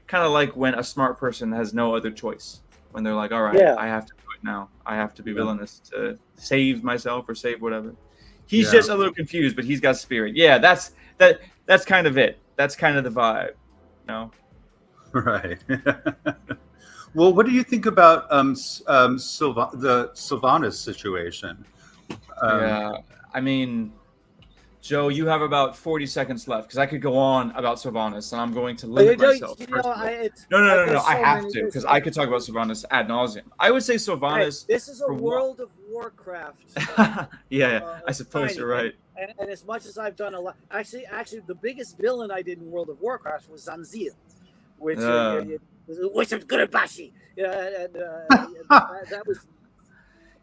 kind of like when a smart person has no other choice. When they're like, all right, I have to do it now. I have to be villainous to save myself or save whatever. He's just a little confused, but he's got spirit. Yeah, that's kind of it. That's kind of the vibe. No. Right. Well, what do you think about the Sylvanas situation? I mean, Joe, you have about 40 seconds left because I could go on about Sylvanas, and I'm going to limit myself. No. I have to because I could talk about Sylvanas ad nauseum. I would say Sylvanas. This is a World of Warcraft. I suppose you're right. And as much as I've done a lot, actually, the biggest villain I did in World of Warcraft was Zanzil, which was Gurabashi. That was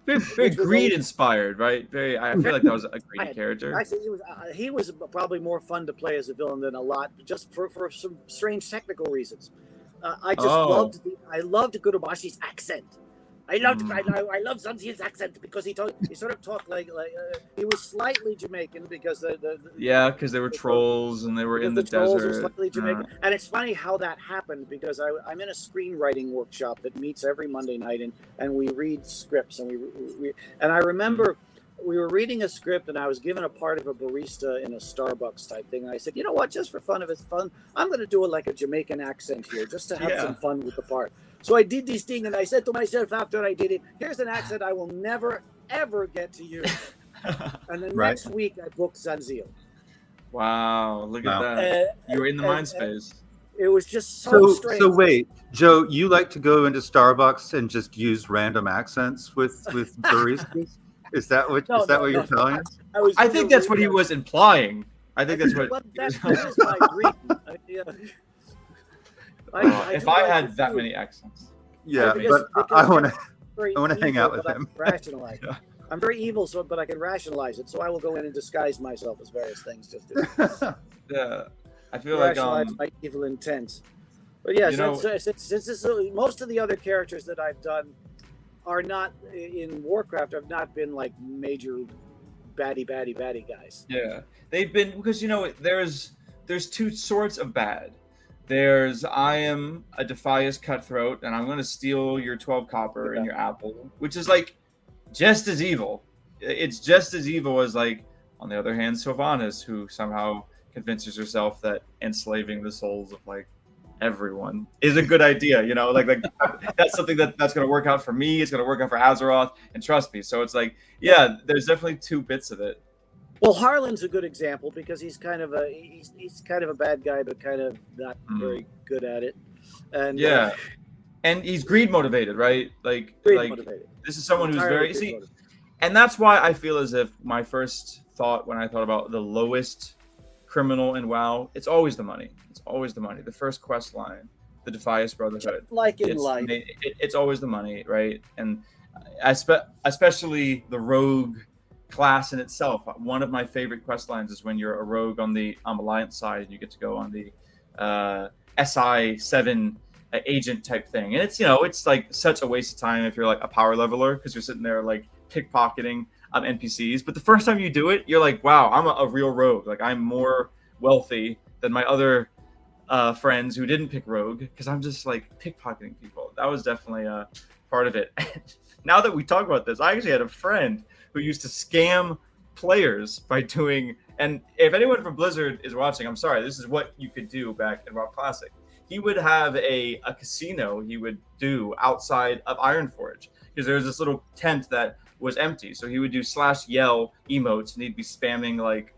very greed inspired, right? I feel like that was a great character. Actually, he was probably more fun to play as a villain than a lot, just for some strange technical reasons. I loved Gurabashi's accent. I love Zanziel's accent because he sort of talked like he was slightly Jamaican because Yeah, because they were trolls and they were in the trolls were desert. slightly Jamaican. And it's funny how that happened because I'm in a screenwriting workshop that meets every Monday night, and we read scripts, and and I remember we were reading a script, and I was given a part of a barista in a Starbucks type thing, and I said, you know what, just for fun of it's fun, I'm going to do it like a Jamaican accent here just to have some fun with the part. So I did this thing, and I said to myself after I did it, here's an accent I will never, ever get to use. And the next week, I booked Zanziel. Wow, look at that. You were in the mind space. It was just so strange. So wait, Joe, you like to go into Starbucks and just use random accents with baristas? Is that what you're telling us? I think that's what he was implying. I think that's what. That is my dream. If I had that many accents. Yeah, but I want to hang out with him. Rationalize. I'm very evil, but I can rationalize it. So I will go in and disguise myself as various things just to yeah. I feel like my evil intents. But yeah, since most of the other characters that I've done are not in Warcraft, have not been like major baddie guys. Yeah, they've been, because there's two sorts of bad. There's I am a Defias cutthroat and I'm going to steal your 12 copper and your apple, which is like just as evil. It's just as evil as, like, on the other hand, Sylvanas, who somehow convinces herself that enslaving the souls of like everyone is a good idea. Like that's something that's going to work out for me. It's going to work out for Azeroth, and trust me. So it's like, yeah, there's definitely two bits of it. Well, Harlan's a good example because he's kind of a bad guy, but kind of not very good at it. And and he's greed motivated, right? Like motivated. This is someone who's very and that's why I feel as if my first thought when I thought about the lowest criminal in WoW, it's always the money. It's always the money. The first quest line, the Defias Brotherhood. Just like in life, it's always the money, right? And especially the rogue class in itself. One of my favorite quest lines is when you're a rogue on the Alliance side and you get to go on the SI7 agent type thing, and it's like such a waste of time if you're like a power leveler because you're sitting there like pickpocketing NPCs. But the first time you do it, you're like, wow, I'm a real rogue. Like, I'm more wealthy than my other friends who didn't pick rogue because I'm just like pickpocketing people. That was definitely a part of it. Now that we talk about this, I actually had a friend who used to scam players by doing, and if anyone from Blizzard is watching, I'm sorry, this is what you could do back in WoW Classic. He would have a casino he would do outside of Ironforge because there was this little tent that was empty. So he would do /yell emotes and he'd be spamming like,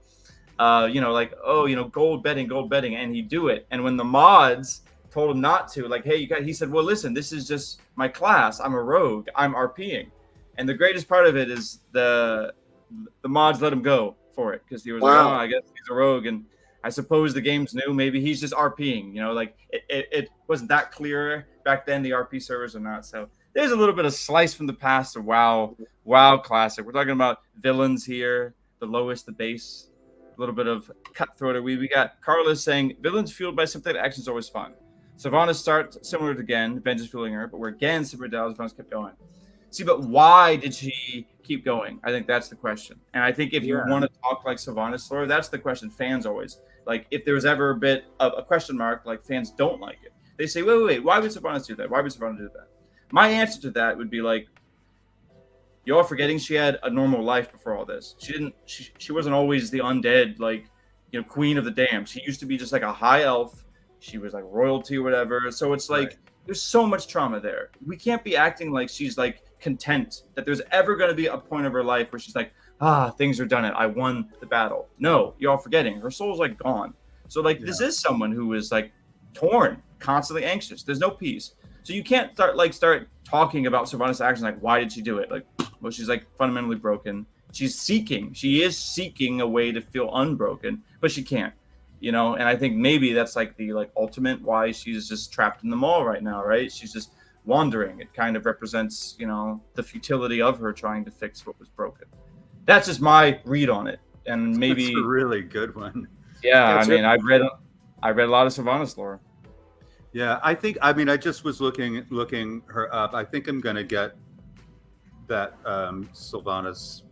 gold betting, and he'd do it. And when the mods told him not to, like, hey, he said, well, listen, this is just my class. I'm a rogue. I'm RPing. And the greatest part of it is the mods let him go for it because he was like, oh, I guess he's a rogue. And I suppose the game's new. Maybe he's just RPing, like it wasn't that clear back then, the RP servers or not. So there's a little bit of slice from the past of WoW Classic. We're talking about villains here, the lowest, the base, a little bit of cutthroat. We got Carlos saying villains fueled by something. Action is always fun. Sylvanas start similar to Gen, Benj is fueling her, but where Gen, Cyberdell, Sylvanas kept going. See, but why did she keep going? I think that's the question. And I think if you want to talk like Sylvanas lore, that's the question fans always, like, if there was ever a bit of a question mark, like fans don't like it. They say, wait, why would Sylvanas do that? Why would Sylvanas do that? My answer to that would be like, you're forgetting she had a normal life before all this. She wasn't always the undead, like, queen of the damned. She used to be just like a high elf. She was like royalty or whatever. So it's like, there's so much trauma there. We can't be acting like she's like content, that there's ever going to be a point of her life where she's like, things are done. I won the battle. No, you're all forgetting. Her soul's like gone. So like, this is someone who is like torn, constantly anxious. There's no peace. So you can't start talking about Sylvanas' actions like, why did she do it? Like, well, she's like fundamentally broken. She is seeking a way to feel unbroken, but she can't, and I think maybe that's like the ultimate why she's just trapped in the mall right now, right? She's just wandering. It kind of represents, the futility of her trying to fix what was broken. That's just my read on it. And maybe that's a really good one. Yeah, I've read a lot of Sylvanas lore. Yeah, I just was looking her up. I think I'm going to get that Sylvanas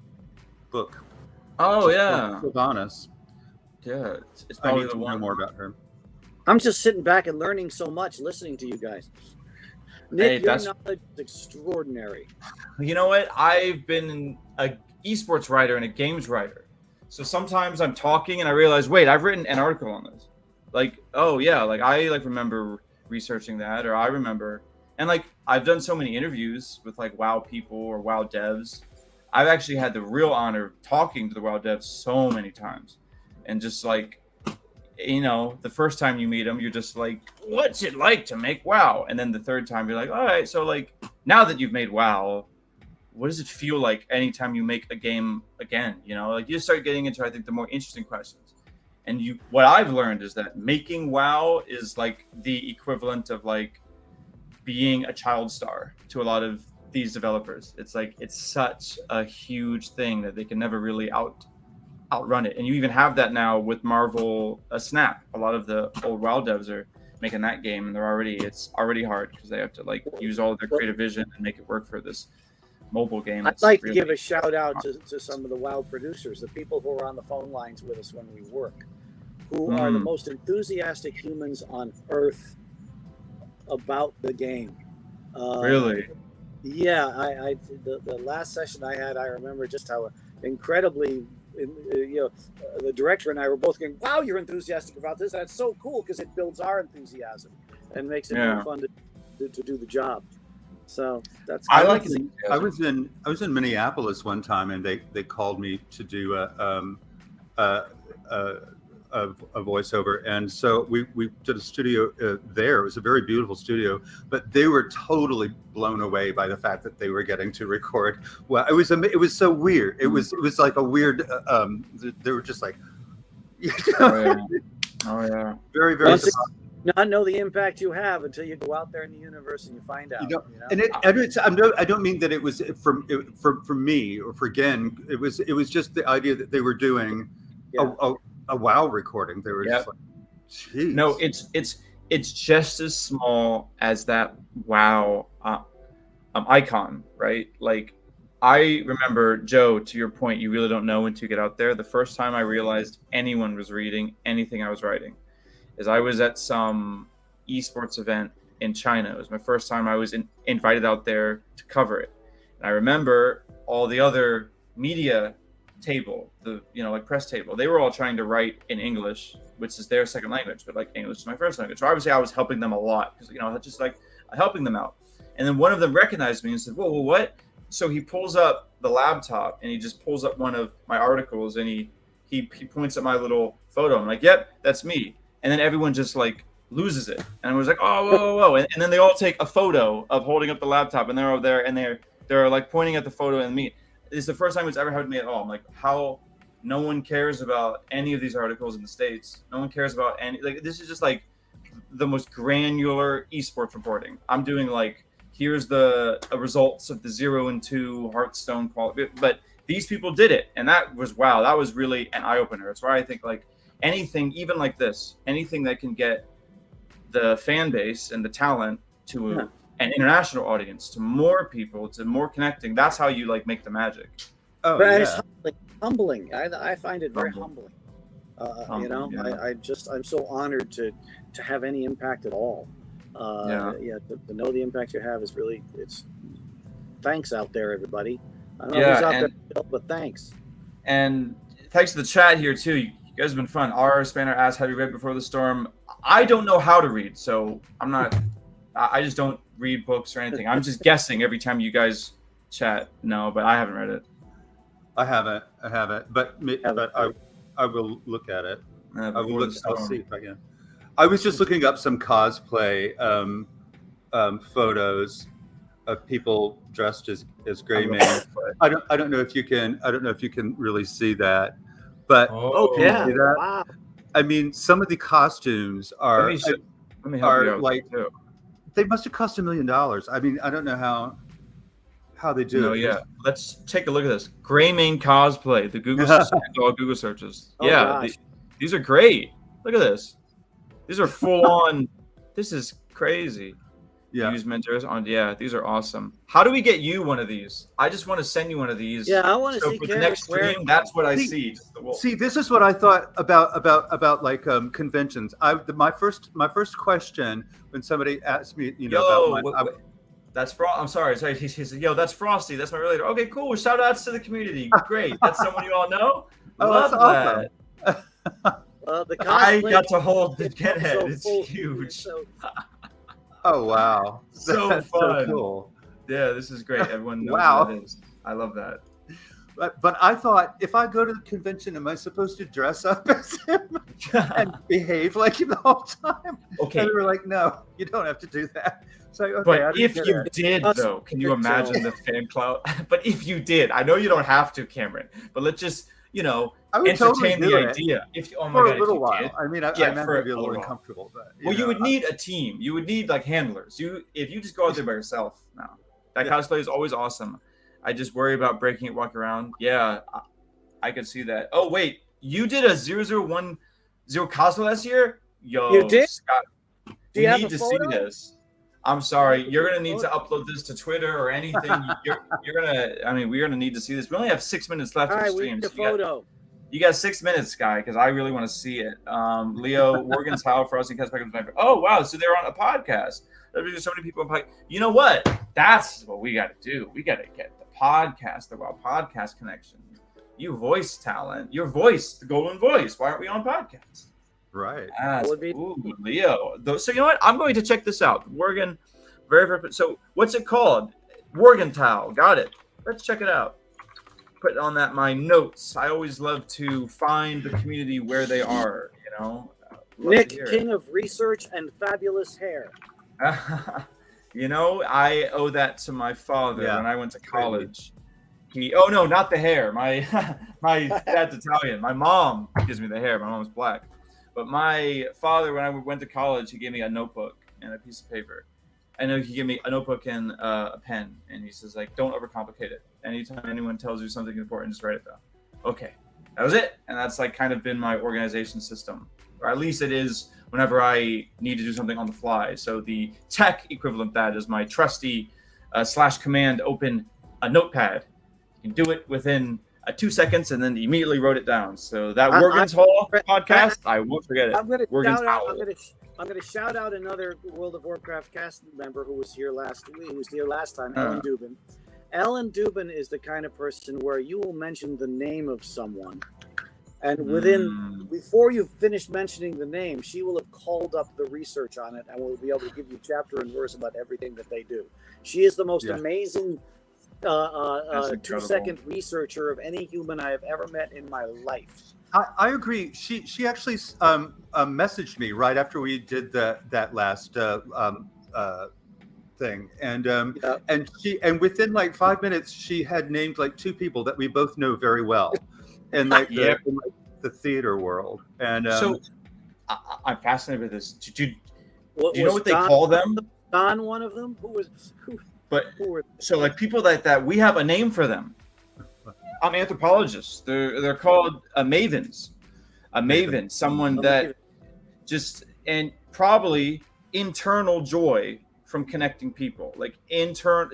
book. Oh yeah, Sylvanas. yeah. It's I probably need the to know one. more about her. I'm just sitting back and learning so much listening to you guys. Nick, Hey, your that's- knowledge is extraordinary. You know what? I've been a esports writer and a games writer. So sometimes I'm talking and I realize, wait, I've written an article on this. Like, oh yeah, like I like remember researching that, or I remember, and like I've done so many interviews with like WoW people or WoW devs. I've actually had the real honor of talking to the WoW devs so many times, and just like, you know, the first time you meet them, you're just like, what's it like to make WoW? And then the third time, you're like, all right, so like now that you've made WoW, what does it feel like anytime you make a game again? You know, like you start getting into, I think, the more interesting questions. And what I've learned is that making WoW is like the equivalent of like being a child star to a lot of these developers. It's like, it's such a huge thing that they can never really outrun it. And you even have that now with Marvel Snap. A lot of the old WoW devs are making that game, and it's already hard because they have to like use all of their creative vision and make it work for this mobile game. I'd like to give a shout out to some of the WoW producers, the people who are on the phone lines with us when we work, who are the most enthusiastic humans on earth about the game. Really? Yeah, the last session I had, I remember just how incredibly, the director and I were both going, wow, you're enthusiastic about this. That's so cool, because it builds our enthusiasm and makes it more fun to do the job. So that's. I was in Minneapolis one time, and they called me to do a voiceover, and so we did a studio there. It was a very beautiful studio, but they were totally blown away by the fact that they were getting to record. Well, it was so weird. It was like a weird. They were just like, Oh yeah. very very. Not know the impact you have until you go out there in the universe and you find out. And I don't mean that it was for me or for Gen. It was just the idea that they were doing a WoW recording. They were just like, geez. No, it's just as small as that WoW icon, right? Like, I remember, Joe, to your point, you really don't know until you get out there. The first time I realized anyone was reading anything I was writing is I was at some esports event in China. It was my first time I was invited out there to cover it. And I remember all the other media table, like press table, they were all trying to write in English, which is their second language, but like English is my first language. So obviously I was helping them a lot because, just like helping them out. And then one of them recognized me and said, whoa, what? So he pulls up the laptop and he just pulls up one of my articles and he points at my little photo. I'm like, yep, that's me. And then everyone just like loses it. And I was like, oh, whoa. And then they all take a photo of holding up the laptop and they're over there and they're like pointing at the photo and me. It's the first time it's ever happened to me at all. I'm like, how no one cares about any of these articles in the States. No one cares about any, like, this is just like the most granular esports reporting. I'm doing like, here's the results of the 0 and 2 Hearthstone quality. But these people did it. And that was, wow, that was really an eye opener. It's why I think like anything, even like this, anything that can get the fan base and the talent to an international audience, to more people, to more connecting, that's how you like make the magic. Oh, but yeah. it's humbling. I find it very humbling. I'm so honored to have any impact at all. To know the impact you have is really, it's thanks out there, everybody. I don't know who's out there, but thanks. And thanks to the chat here too. You guys have been fun. R. Spanner asked, have you read Before the Storm? I don't know how to read, so I just don't read books or anything. I'm just guessing every time you guys chat. No, but I haven't read it. I haven't, but I will look at it. I'll see if I can. I was just looking up some cosplay photos of people dressed as Greymane. I don't know if you can really see that, but yeah, wow. I mean, some of the costumes are let me help you out like too. They must have cost $1 million. I mean, I don't know how they do it. Yeah, let's take a look at this. Greymane cosplay. The Google all Google searches. These are great. Look at this. These are full on. This is crazy. Yeah. Use mentors on. Yeah, these are awesome. How do we get you one of these? I just want to send you one of these. Yeah, I want to So see for the Cameron next wearing stream, that's what I See- see. Just the wolf. See, this is what I thought about like conventions. My first question when somebody asked me, Yo, about my, that's I'm sorry. He said, "Yo, that's Frosty. That's my relator." Okay, cool. Shout outs to the community. Great. That's someone you all know. Oh, Love that's awesome. that. the I cosplay. got to hold the It's get head. so It's full- huge. so- Oh wow, So That's fun. so cool. Yeah, this is great. Everyone knows Wow. what that is. I love that. But I thought, if I go to the convention, am I supposed to dress up as him and behave like him the whole time? Okay, And they were like, no, you don't have to do that. So okay, I but didn't if get you it. did, Us- though, can you so- imagine the fan clout? But if you did, I know you don't have to, Cameron. But let's just, I would totally entertain do the it idea. If oh my for god, a if little you while. did, I mean, I Yeah, might for be a a little little while. uncomfortable, but well, you know, would need a team. You would need like handlers. If you just go out there by yourself now. That Yeah. cosplay is always awesome. I just worry about breaking it, walking around. Yeah, I could see that. Oh wait, you did a 0010 cosplay last year? Yo, You did? Scott, Do we you have need a to see photo? this. I'm sorry, have a you're gonna need to photo? upload this to Twitter or anything. You're gonna. I mean, we're gonna need to see this. We only have 6 minutes left All of the right, we stream. need a so you got- photo. You got 6 minutes, Sky, because I really want to see it. Leo, Morgan's How, Frosty Cast Packers. Oh, wow. So they're on a podcast. There's so many people on podcast. You know what? That's what we got to do. We got to get the podcast, the Wild Podcast Connection. You voice talent. Your voice, the golden voice. Why aren't we on podcasts? right. That's, Would be- ooh, Leo. So you know what? I'm going to check this out. Morgan, very. So what's it called? Morgenthau. Got it. Let's check it out. Put on that my notes. I always love to find the community where they are. Love to Nick, hear it. king of research and fabulous hair. I owe that to my father Yeah. when I went to college. Oh no, not the hair. My dad's Italian. My mom gives me the hair. My mom's black. But my father, when I went to college, he gave me a notebook and a piece of paper. I know he gave me a notebook and a pen, and he says like, don't overcomplicate it. Anytime anyone tells you something important, just write it down. Okay, that was it, and that's like kind of been my organization system, or at least it is whenever I need to do something on the fly. So the tech equivalent of that is my trusty /command open a notepad. You can do it within 2 seconds, and then immediately wrote it down. So that Morgan's Hall podcast, I won't forget it. I'm gonna Morgan's shout out. Hall. I'm gonna shout out another World of Warcraft cast member who was here last week. Who was here last time, Ellen Dubin. Ellen Dubin is the kind of person where you will mention the name of someone, and before you've finished mentioning the name, she will have called up the research on it and will be able to give you chapter and verse about everything that they do. She is the most amazing 2-second researcher of any human I have ever met in my life. I agree. She actually messaged me right after we did that last thing, and within like 5 minutes she had named like 2 people that we both know very well, in like the theater world. And so I'm fascinated with this. Do you Was know what they Don- call them? Don, one of them, who were So like people that we have a name for them. I'm anthropologists. They're called mavens. A maven, someone that just and probably internal joy from connecting people, like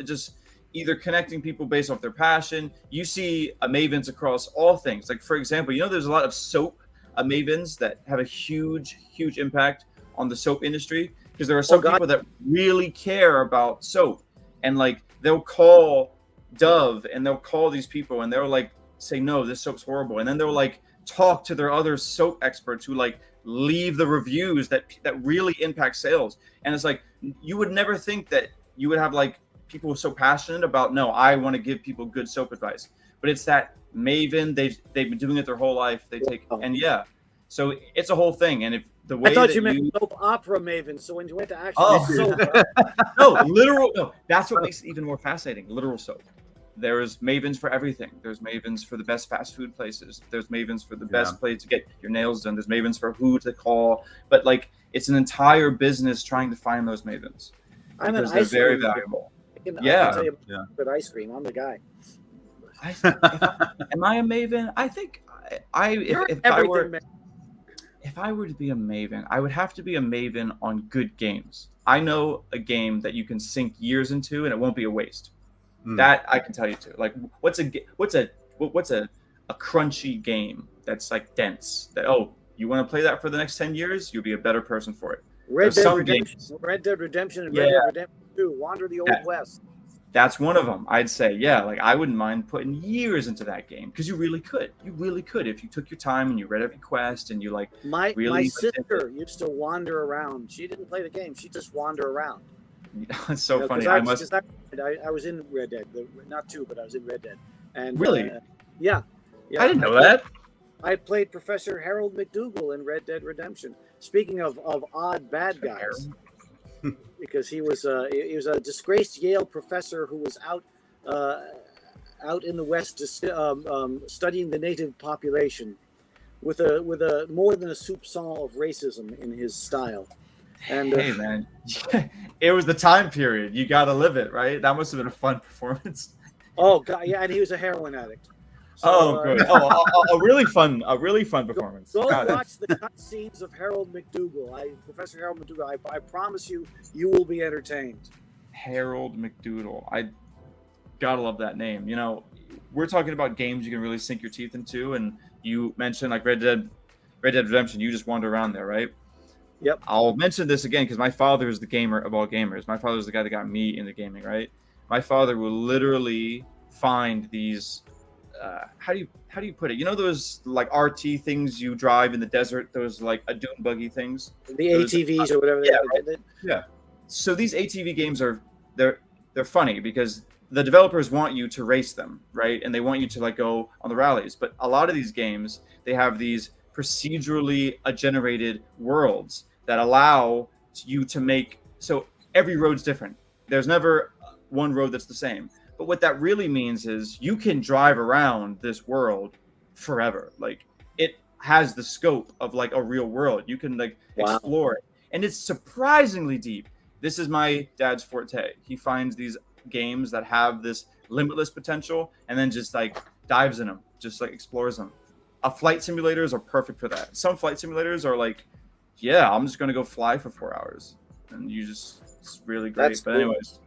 just either connecting people based off their passion. You see mavens across all things. Like for example, there's a lot of soap mavens that have a huge impact on the soap industry, because there are some people that really care about soap, and like they'll call Dove and they'll call these people and they'll like say, no, this soap's horrible, and then they'll like talk to their other soap experts who like leave the reviews that really impact sales. And it's like, you would never think that you would have like people so passionate about, no, I want to give people good soap advice, but it's that maven. They've been doing it their whole life. They take so it's a whole thing. And if the way I thought that you meant soap opera maven, so when you went to actually soap, no, that's what makes it even more fascinating. Literal soap. There's mavens for everything. There's mavens for the best fast food places. There's mavens for the best place to get your nails done. There's mavens for who to call. But like, it's an entire business trying to find those mavens, because they're very valuable. I can tell you good ice cream. I'm the guy. Am I a maven? I think if I were. if I were to be a maven, I would have to be a maven on good games. I know a game that you can sink years into and it won't be a waste. That I can tell you too. Like, what's a crunchy game that's like dense? That you want to play that for the next 10 years? You'll be a better person for it. Red There's Dead some Redemption, games- Red Dead Redemption, and Yeah. Red Dead Redemption 2, Wander the Old West. That's one of them. I'd say, yeah, like I wouldn't mind putting years into that game because you really could. You really could if you took your time and you read every quest and you like. My really sister used to wander around. She didn't play the game. She just wander around. It's so funny. I was in Red Dead, not 2, but I was in Red Dead. And Really? Yeah. I didn't know that. I played Professor Harold McDougal in Red Dead Redemption. Speaking of odd bad guys, because he was a disgraced Yale professor who was out in the West studying the native population with a more than a soupçon of racism in his style. And hey man, it was the time period. You got to live it, right? That must have been a fun performance. Oh god, yeah, and he was a heroin addict. So, Good. A really fun performance. Go Got it. watch the cut scenes of Harold McDougal. Professor Harold McDougal. I promise you will be entertained. Harold McDougal. I gotta love that name. You know, we're talking about games you can really sink your teeth into, and you mentioned like Red Dead Redemption. You just wander around there, right? Yep. I'll mention this again because my father is the gamer of all gamers. My father is the guy that got me into gaming, right? My father will literally find these. How do you put it? You know those like RT things you drive in the desert? Those like a dune buggy things. The ATVs or whatever. Yeah. So these ATV games they're funny because the developers want you to race them, right? And they want you to like go on the rallies. But a lot of these games, they have these procedurally generated worlds that allow you to make, so every road's different. There's never one road that's the same. But what that really means is you can drive around this world forever. Like it has the scope of like a real world. You can like explore it. And it's surprisingly deep. This is my dad's forte. He finds these games that have this limitless potential and then just like dives in them, just like explores them. Flight simulators are perfect for that. Some flight simulators are like, yeah, I'm just going to go fly for 4 hours. And it's really great. That's but cool. anyways,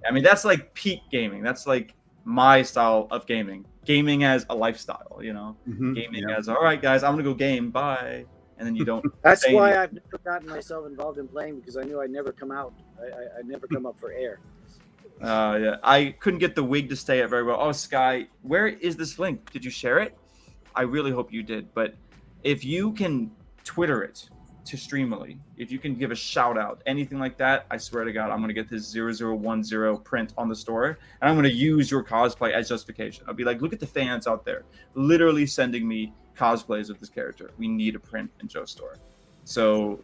I mean, that's like peak gaming. That's like my style of gaming. Gaming as a lifestyle, you know? Gaming as, all right, guys, I'm going to go game. Bye. And then you don't. That's why I've never gotten myself involved in playing because I knew I'd never come out. I'd never come up for air. Yeah. I couldn't get the wig to stay up very well. Oh, Sky, where is this link? Did you share it? I really hope you did. But if you can Twitter it to Streamily, if you can give a shout out, anything like that, I swear to God, I'm going to get this 0010 print on the store. And I'm going to use your cosplay as justification. I'll be like, look at the fans out there literally sending me cosplays of this character. We need a print in Joe's store. So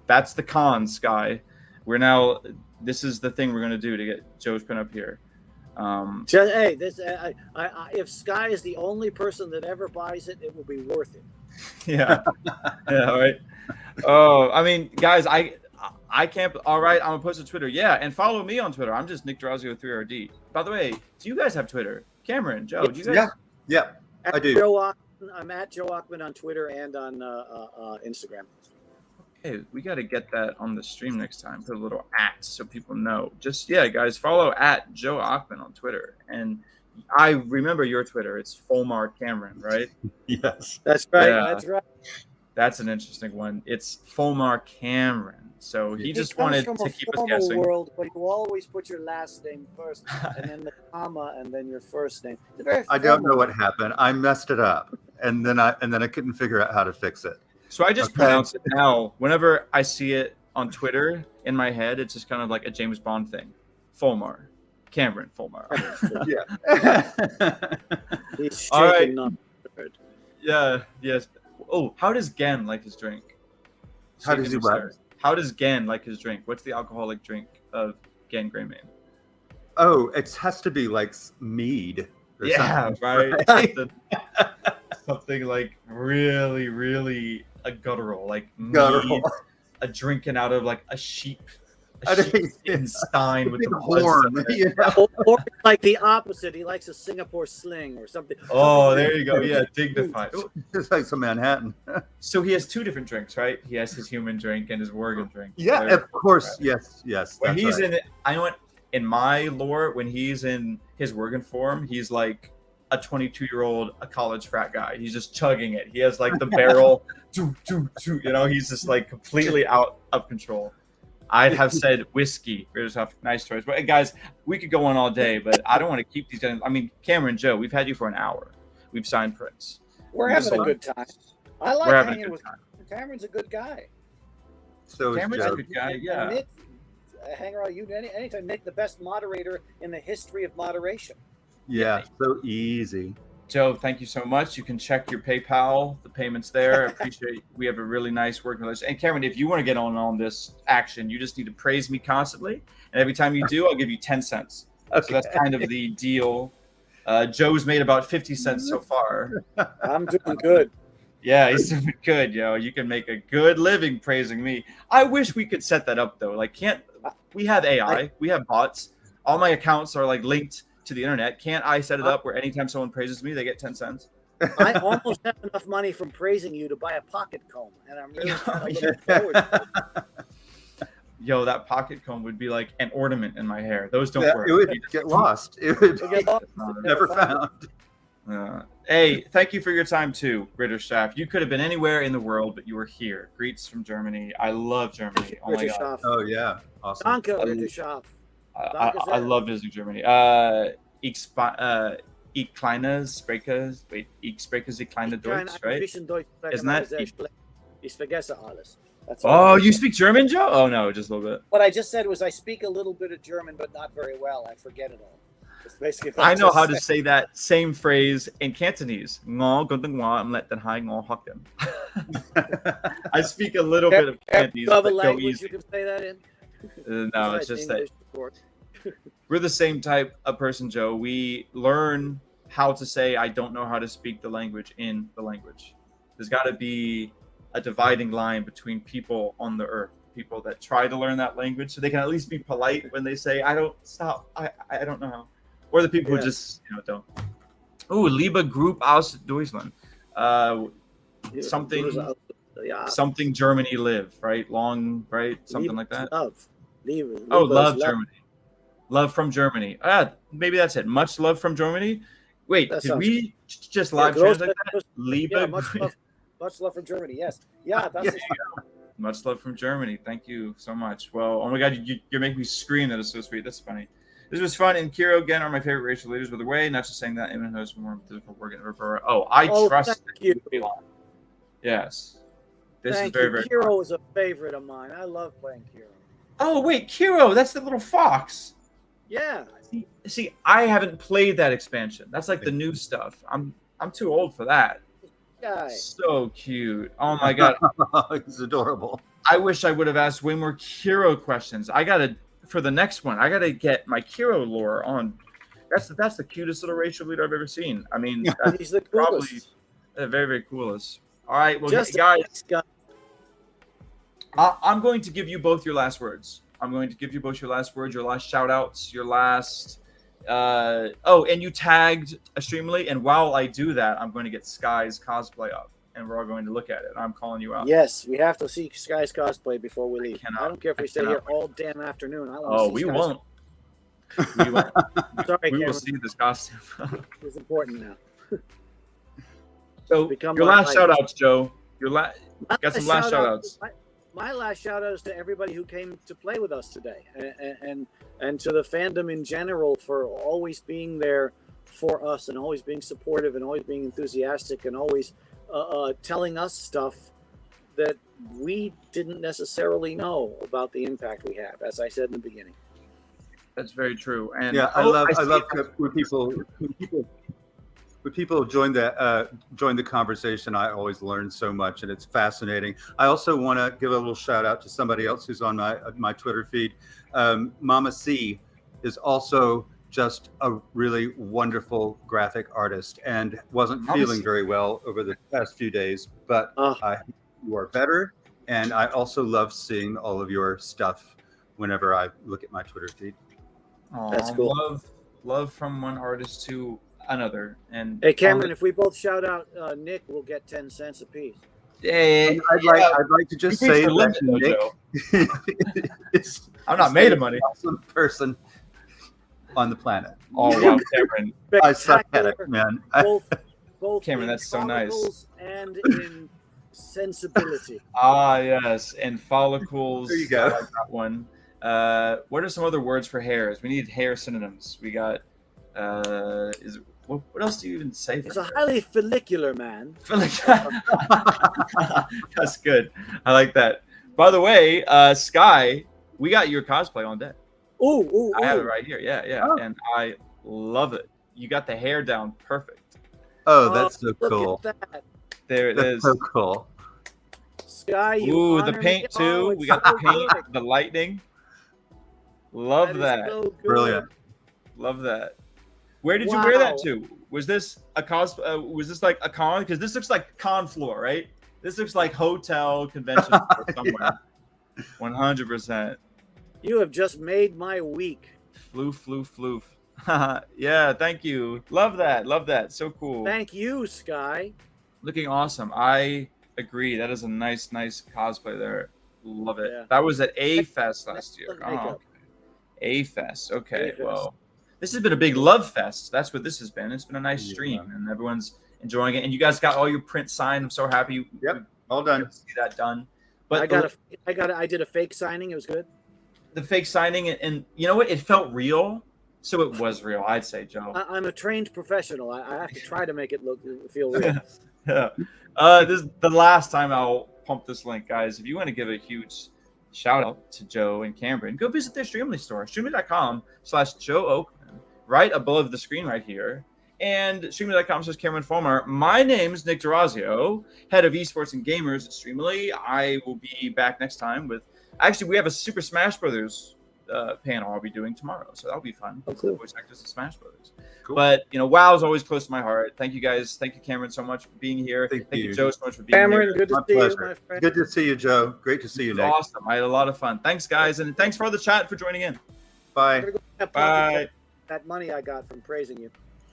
that's the con, Sky. This is the thing we're going to do to get Joe's print up here. Hey, if Sky is the only person that ever buys it, it will be worth it. Yeah. Yeah, all right. Oh, I mean, guys, I can't. All right, I'm gonna post to Twitter. Yeah, and follow me on Twitter. I'm just Nick Drazio3RD. By the way, do you guys have Twitter? Cameron, Joe, do you guys? Yeah, I do. I'm at Joe Achman on Twitter and on Instagram. Hey, we got to get that on the stream next time. Put a little @ so people know. Just guys, follow at Joe Achman on Twitter. And I remember your Twitter. It's Fulmar Cameron, right? Yes, that's right. Yeah. That's right. That's an interesting one. It's Fulmar Cameron. So he just wanted to keep us guessing. World, but you always put your last name first, and then the comma, and then your first name. I don't know what happened. I messed it up, and then I couldn't figure out how to fix it. So I just pronounce it now. Whenever I see it on Twitter in my head, it's just kind of like a James Bond thing. Fulmar. Cameron Fulmar. Yeah. He's all right. Yeah. Yes. Oh, how does Gen like his drink? How does he what? How does Gen like his drink? What's the alcoholic drink of Gen Greymane? Oh, it has to be like mead. Or something. Right. Something like really, really a guttural, like mead, a drinking out of like a sheep I think Stein with big the horn. blood. You know? Or like the opposite. He likes a Singapore sling or something. Oh, Something there you go. Yeah, dignified. It's like some Manhattan. So he has two different drinks, right? He has his human drink and his Worgen drink. Yeah, They're- of course. Yes. When That's he's right. in, I know what, in my lore, when he's in his Worgen form, he's like a 22-year-old, a college frat guy. He's just chugging it. He has like the barrel, he's just like completely out of control. I'd have said whiskey. British have nice choice. But guys, we could go on all day, but I don't want to keep these guys. I mean, Cameron, Joe, we've had you for an hour. We've signed prints. We're having a good time. I like We're having a hanging good with time. Cameron's a good guy. So is Cameron's a Joe. good guy, And yeah. Nick, hang around you anytime. Nick, the best moderator in the history of moderation. Yeah, so easy. Joe, thank you so much. You can check your PayPal, the payments there. I appreciate we have a really nice working relationship. And Cameron, if you want to get on this action, you just need to praise me constantly. And every time you do, I'll give you 10 cents. Okay. So that's kind of the deal. Joe's made about 50 cents so far. I'm doing good. Yeah, he's doing good, yo. You can make a good living praising me. I wish we could set that up though. Like, we have AI, we have bots. All my accounts are like linked to the internet. Can't I set it up where anytime someone praises me, they get 10 cents? I almost have enough money from praising you to buy a pocket comb, and I'm really kind of looking forward to it. Yo, that pocket comb would be like an ornament in my hair. Those don't work. It would get lost. It would We'll get lost. be never found. Hey, thank you for your time too, British staff. You could have been anywhere in the world, but you were here. Greets from Germany. I love Germany. Oh my British god, off. Oh yeah, awesome. Danke, British off. I love visiting Germany. Ich spreche Sie kleine Deutsch, right? Isn't that- Ich vergesse alles. That's Oh, all. you speak German, Joe? Oh no, just a little bit. What I just said was I speak a little bit of German, but not very well. I forget it all. That's basically what I know just how to said. say that same phrase in Cantonese. Ngõ guten ngõ, am let den hai ngõ hocken. I speak a little bit of Cantonese, You have a but go language you easy. can say that in? No, it's Besides just English, that of course. we're the same type of person, Joe. We learn how to say I don't know how to speak the language in the language. There's got to be a dividing line between people on the earth, people that try to learn that language so they can at least be polite when they say I don't know how, or the people who just don't. Oh, Liebe Group aus Deutschland. Something Germany live, right? Long, right? Something like that. Love. Oh, love Germany. Love from Germany. Maybe that's it. Much love from Germany. Wait, That did sounds- we just live translate that? Liebe Yeah, much love from Germany. Yes. Yeah, that's it. Much love from Germany. Thank you so much. Well, oh my God, you're making me scream. That is so sweet. That's funny. This was fun. And Kiro, again, are my favorite racial leaders. By the way, not just saying that. Eamon has more difficult work at Rivera. Oh, I trust thank you. Yes. This Thank is very, you. very Kiro fun. is a favorite of mine. I love playing Kiro. Oh, wait, Kiro. That's the little fox. Yeah. See, I haven't played that expansion. That's like the new stuff. I'm too old for that. Guy. So cute. Oh my God. It's adorable. I wish I would have asked way more Kiro questions. For the next one, I gotta get my Kiro lore on. That's the cutest little racial leader I've ever seen. I mean, that's He's the probably coolest. the very, very coolest. All right, well, Just guys, guy. I'm going to give you both your last words. I'm going to give you both your last words, your last shout outs, your last. And you tagged a Streamily, and while I do that, I'm going to get Sky's cosplay up, and we're all going to look at it. I'm calling you out. Yes, we have to see Sky's cosplay before we leave. cannot- I don't care if we I stay cannot here all damn afternoon. I want to Oh, see we Sky's won't. We won't. Sorry, We will Cameron. see this costume. It's important now. So Become your my last life. shout outs, Joe. Got some last shout outs. My last shout out is to everybody who came to play with us today, and to the fandom in general for always being there for us and always being supportive and always being enthusiastic and always telling us stuff that we didn't necessarily know about the impact we have, as I said in the beginning. That's very true. And Yeah, I love see- when people join the conversation. I always learn so much, and it's fascinating. I also want to give a little shout out to somebody else who's on my Twitter feed. Mama C is also just a really wonderful graphic artist, and wasn't Mama feeling C. very well over the past few days. But Oh. you are better, and I also love seeing all of your stuff whenever I look at my Twitter feed. Aw, That's cool. Love from one artist to another. And Hey, Cameron, if we both shout out Nick, we'll get 10 cents apiece. Hey, I'd like to just You reached say the limit, that though, Nick is I'm not made of money. the awesome person on the planet. Oh wow, Cameron. I suck at it, Spectacular, man. both Cameron, in that's so nice. follicles and in sensibility. Ah, yes, and follicles. There you go. I like that one. What are some other words for hairs? We need hair synonyms. We got. What else do you even say? He's For a hair? highly follicular man. That's good. I like that. By the way, Sky, we got your cosplay on deck. Ooh. I have it right here. Yeah, Oh. and I love it. You got the hair down perfect. Oh, that's so Look cool. at that. There it That's is. so cool. Sky, you Ooh, honor the me. paint too. Oh, We it's got the so paint, good. the lightning. Love is that. so good. Brilliant. Love that. Where did you wear that Wow. to? Was this a was this like a con? Because this looks like con floor, right? This looks like hotel convention floor somewhere. 100%. You have just made my week. Floof. Yeah, thank you. Love that. So cool. Thank you, Sky. Looking awesome. I agree. That is a nice cosplay there. Love it. Yeah. That was at A Fest last year. Excellent makeup. A Fest. Okay. A-Fest. Well, this has been a big love fest. That's what this has been. It's been a nice Yeah. stream, and everyone's enjoying it. And you guys got all your print signed. I'm so happy. You Yep. All got done. to see that done. But I did a fake signing. It was good. the fake signing, and you know what? It felt real. So it was real, I'd say, Joe. I'm a trained professional. I have to try to make it feel real. Yeah. This is the last time I'll pump this link, guys. If you want to give a huge shout out to Joe and Cameron, go visit their Streamily store, streamily.com/Joe Oakman, right above the screen right here. And streamily.com/Cameron Fulmer. My name is Nick Durazio, head of esports and gamers at Streamily. I will be back next time with, actually, we have a Super Smash Brothers panel I'll be doing tomorrow, so that'll be fun. Oh, cool. Voice actors of Smash Brothers. Cool. But WoW is always close to my heart. Thank you guys. Thank you, Cameron, so much for being here. Thank you, you. Joe, so much for being Cameron, here. good to My see you, pleasure. my friend. Good to see you, Joe. Great to see you, It was Nick. awesome. I had a lot of fun. Thanks, guys, and thanks for all the chat for joining in. Bye. I'm gonna go have Bye. that money I got from praising you.